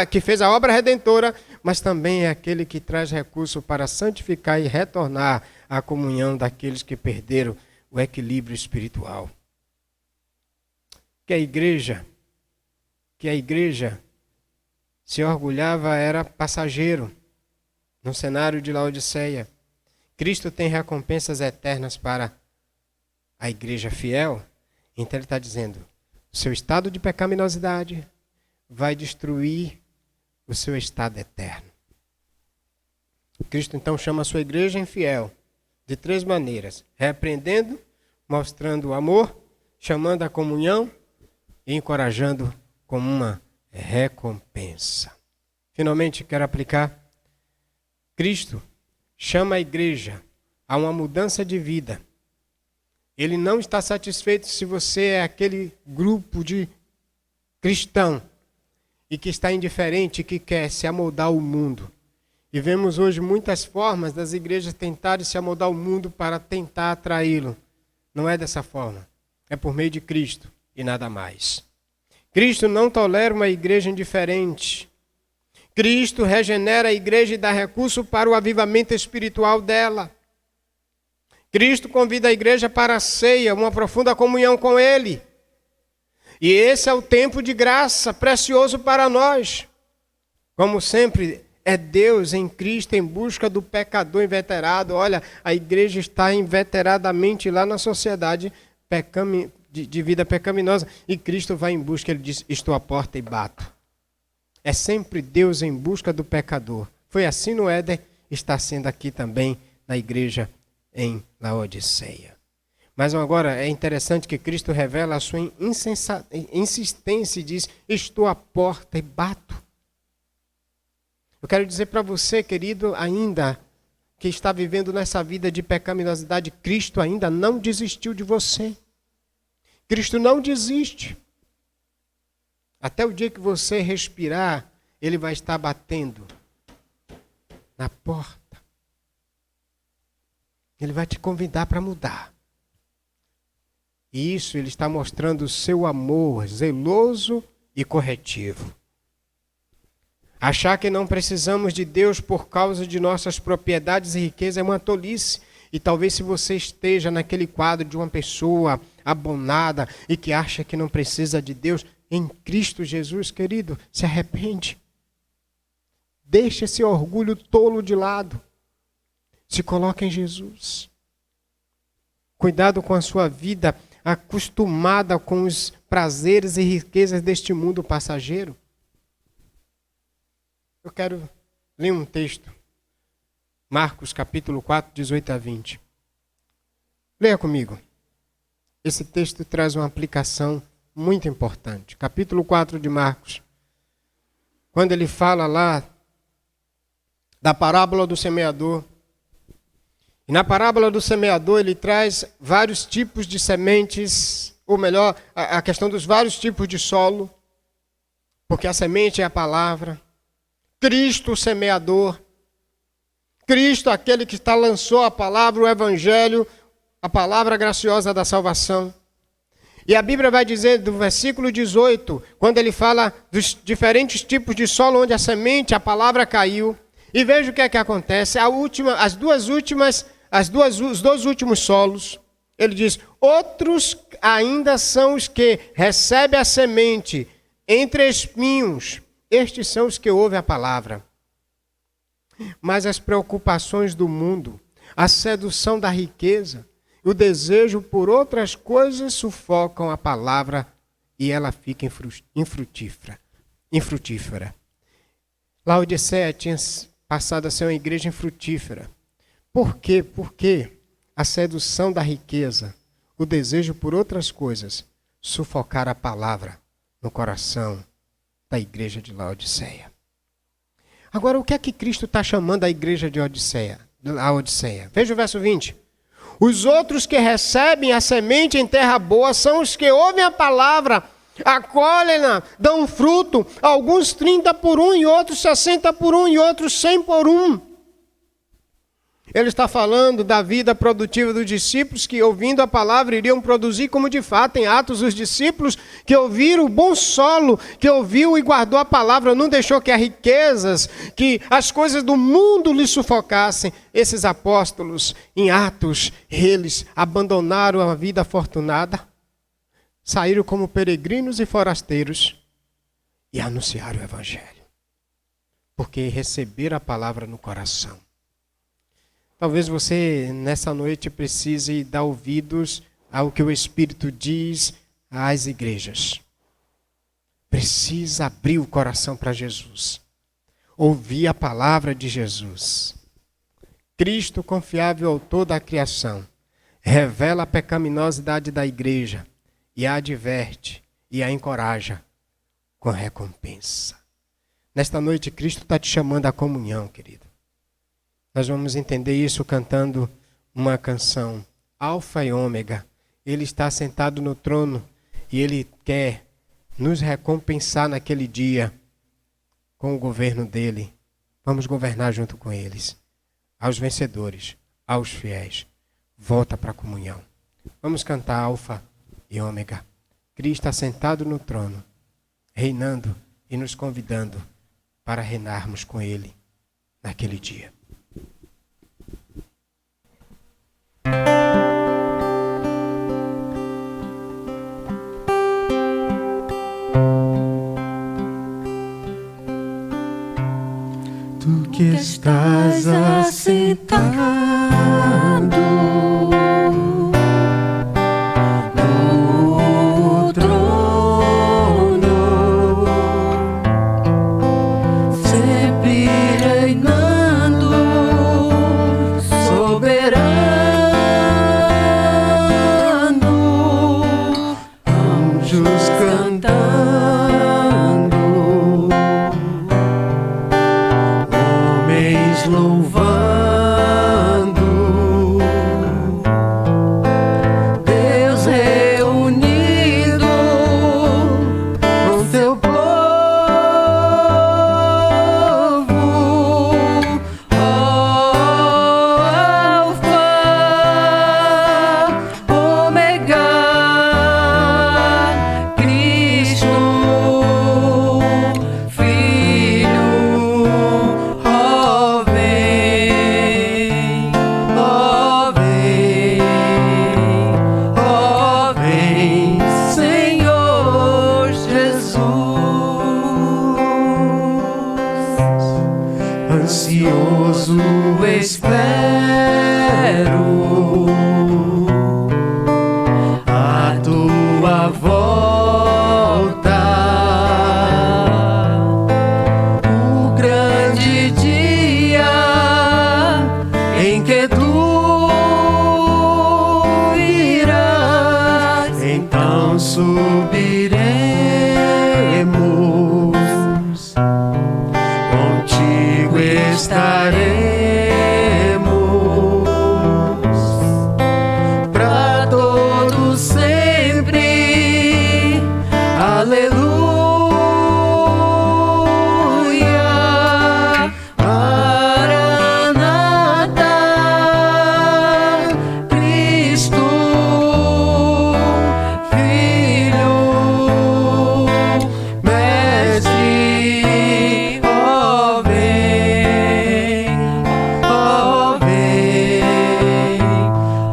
que fez a obra redentora, mas também é aquele que traz recurso para santificar e retornar à comunhão daqueles que perderam o equilíbrio espiritual. Que a igreja se orgulhava era passageiro no cenário de Laodiceia. Cristo tem recompensas eternas para a igreja fiel. Então ele está dizendo, o seu estado de pecaminosidade vai destruir o seu estado eterno. Cristo então chama a sua igreja infiel de 3 maneiras. Repreendendo, mostrando o amor, chamando a comunhão e encorajando com uma recompensa. Finalmente, quero aplicar. Cristo chama a igreja a uma mudança de vida. Ele não está satisfeito se você é aquele grupo de cristão e que está indiferente, que quer se amoldar ao mundo. E vemos hoje muitas formas das igrejas tentarem se amoldar ao mundo para tentar atraí-lo. Não é dessa forma. É por meio de Cristo e nada mais. Cristo não tolera uma igreja indiferente. Cristo regenera a igreja e dá recurso para o avivamento espiritual dela. Cristo convida a igreja para a ceia, uma profunda comunhão com Ele. E esse é o tempo de graça, precioso para nós. Como sempre, é Deus em Cristo em busca do pecador inveterado. Olha, a igreja está inveteradamente lá na sociedade de vida pecaminosa. E Cristo vai em busca, Ele diz, estou à porta e bato. É sempre Deus em busca do pecador. Foi assim no Éden, está sendo aqui também na igreja em Laodiceia. Mas agora é interessante que Cristo revela a sua insistência e diz, estou à porta e bato. Eu quero dizer para você, querido, ainda que está vivendo nessa vida de pecaminosidade, Cristo ainda não desistiu de você. Cristo não desiste. Até o dia que você respirar, Ele vai estar batendo na porta. Ele vai te convidar para mudar. E isso Ele está mostrando o seu amor zeloso e corretivo. Achar que não precisamos de Deus por causa de nossas propriedades e riquezas é uma tolice. E talvez se você esteja naquele quadro de uma pessoa abonada e que acha que não precisa de Deus, em Cristo Jesus, querido, se arrepende. Deixe esse orgulho tolo de lado. Se coloque em Jesus. Cuidado com a sua vida acostumada com os prazeres e riquezas deste mundo passageiro. Eu quero ler um texto. Marcos capítulo 4, 18 a 20. Leia comigo. Esse texto traz uma aplicação muito importante. Capítulo 4 de Marcos. Quando ele fala lá da parábola do semeador. E na parábola do semeador ele traz vários tipos de sementes, ou melhor, a questão dos vários tipos de solo. Porque a semente é a palavra. Cristo, o semeador. Cristo, aquele que lançou a palavra, o evangelho, a palavra graciosa da salvação. E a Bíblia vai dizer, do versículo 18, quando ele fala dos diferentes tipos de solo onde a semente, a palavra caiu. E veja o que é que acontece. Os dois últimos solos, ele diz, outros ainda são os que recebem a semente entre espinhos. Estes são os que ouvem a palavra. Mas as preocupações do mundo, a sedução da riqueza, o desejo por outras coisas sufocam a palavra e ela fica infrutífera. Laodiceia tinha passado a ser uma igreja infrutífera. Por quê? Porque a sedução da riqueza, o desejo por outras coisas, sufocaram a palavra no coração da igreja de Laodiceia. Agora, o que é que Cristo está chamando a igreja de Laodiceia? Veja o verso 20. Os outros que recebem a semente em terra boa são os que ouvem a palavra, acolhem-na, dão fruto, alguns 30 por 1, e outros 60 por 1, e outros 100 por 1. Ele está falando da vida produtiva dos discípulos que, ouvindo a palavra, iriam produzir, como de fato em Atos, os discípulos que ouviram o bom solo, que ouviu e guardou a palavra, não deixou que as riquezas, que as coisas do mundo lhe sufocassem. Esses apóstolos, em Atos, eles abandonaram a vida afortunada, saíram como peregrinos e forasteiros e anunciaram o evangelho, porque receberam a palavra no coração. Talvez você, nessa noite, precise dar ouvidos ao que o Espírito diz às igrejas. Precisa abrir o coração para Jesus. Ouvir a palavra de Jesus. Cristo, confiável autor da criação, revela a pecaminosidade da igreja e a adverte e a encoraja com recompensa. Nesta noite, Cristo está te chamando à comunhão, querido. Nós vamos entender isso cantando uma canção, Alfa e Ômega. Ele está sentado no trono e Ele quer nos recompensar naquele dia com o governo dEle. Vamos governar junto com eles. Aos vencedores, aos fiéis. Volta para a comunhão. Vamos cantar Alfa e Ômega. Cristo está sentado no trono, reinando e nos convidando para reinarmos com Ele naquele dia. sentado no trono, sempre reinando, soberano, anjos cantando, homens louvando, Deus reunido com teu povo, ó Alfa, Ômega, Cristo, Filho, ó vem, ó vem, ó vem, Senhor Jesus. Ansioso espero a tua volta, o grande dia em que tu irás, então subiremos, contigo estaremos pra todo sempre. Aleluia, Maranata, Cristo, Filho, Mestre, ó vem, ó vem,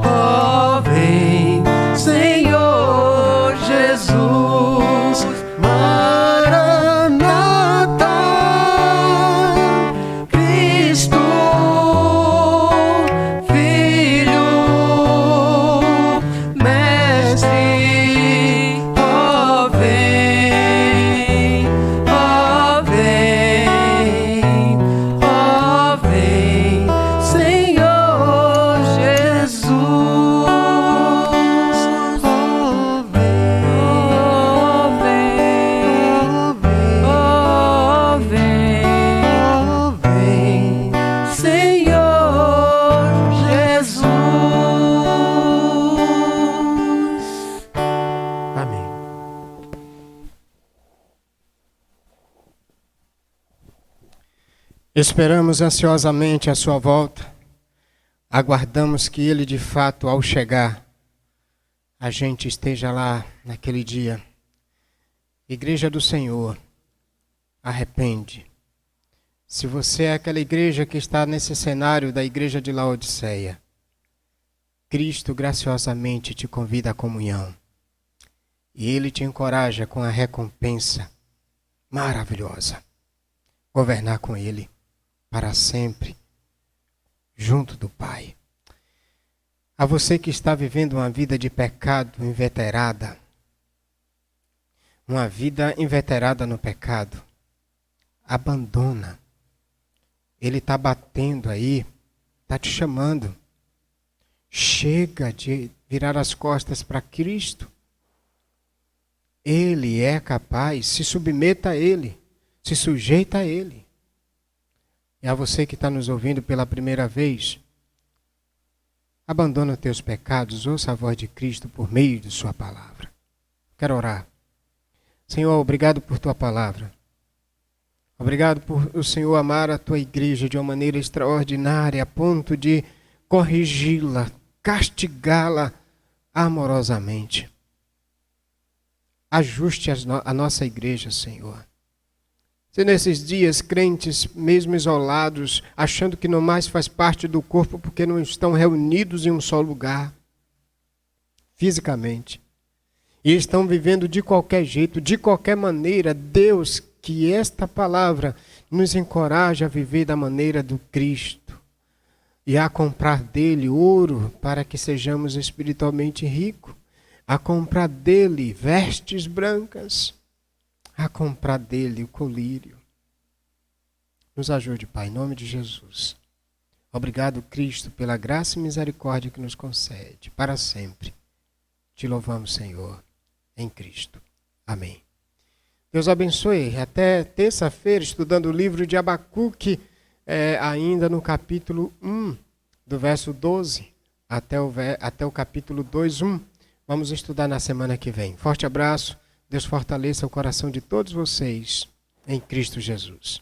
ó vem, Senhor Jesus. Maranata, Cristo, Filho, Mestre, ó vem, ó vem, ó vem, Senhor Jesus. Ó vem, ó vem, Senhor Jesus. Amém. Esperamos ansiosamente a sua volta. Aguardamos que ele, de fato, ao chegar, a gente esteja lá naquele dia. Igreja do Senhor, arrepende. Se você é aquela igreja que está nesse cenário da igreja de Laodiceia, Cristo graciosamente te convida à comunhão. E ele te encoraja com a recompensa maravilhosa. Governar com ele para sempre, junto do Pai. A você que está vivendo uma vida de pecado inveterada, uma vida inveterada no pecado, abandona. Ele está batendo aí, está te chamando. Chega de virar as costas para Cristo. Ele é capaz, se submeta a Ele, se sujeita a Ele. E a você que está nos ouvindo pela primeira vez, abandona os teus pecados, ouça a voz de Cristo por meio de sua palavra. Quero orar. Senhor, obrigado por tua palavra. Obrigado por o Senhor amar a tua igreja de uma maneira extraordinária, a ponto de corrigi-la, castigá-la amorosamente. Ajuste a nossa igreja, Senhor. Se nesses dias crentes, mesmo isolados, achando que não mais faz parte do corpo porque não estão reunidos em um só lugar, fisicamente, e estão vivendo de qualquer jeito, de qualquer maneira, Deus, que esta palavra nos encoraja a viver da maneira do Cristo, e a comprar dele ouro para que sejamos espiritualmente ricos, a comprar dele vestes brancas, a comprar dele o colírio. Nos ajude, Pai, em nome de Jesus. Obrigado, Cristo, pela graça e misericórdia que nos concede para sempre. Te louvamos, Senhor, em Cristo. Amém. Deus abençoe. Até terça-feira, estudando o livro de Abacuque, ainda no capítulo 1, do verso 12 até o capítulo 2:1. Vamos estudar na semana que vem. Forte abraço. Deus fortaleça o coração de todos vocês em Cristo Jesus.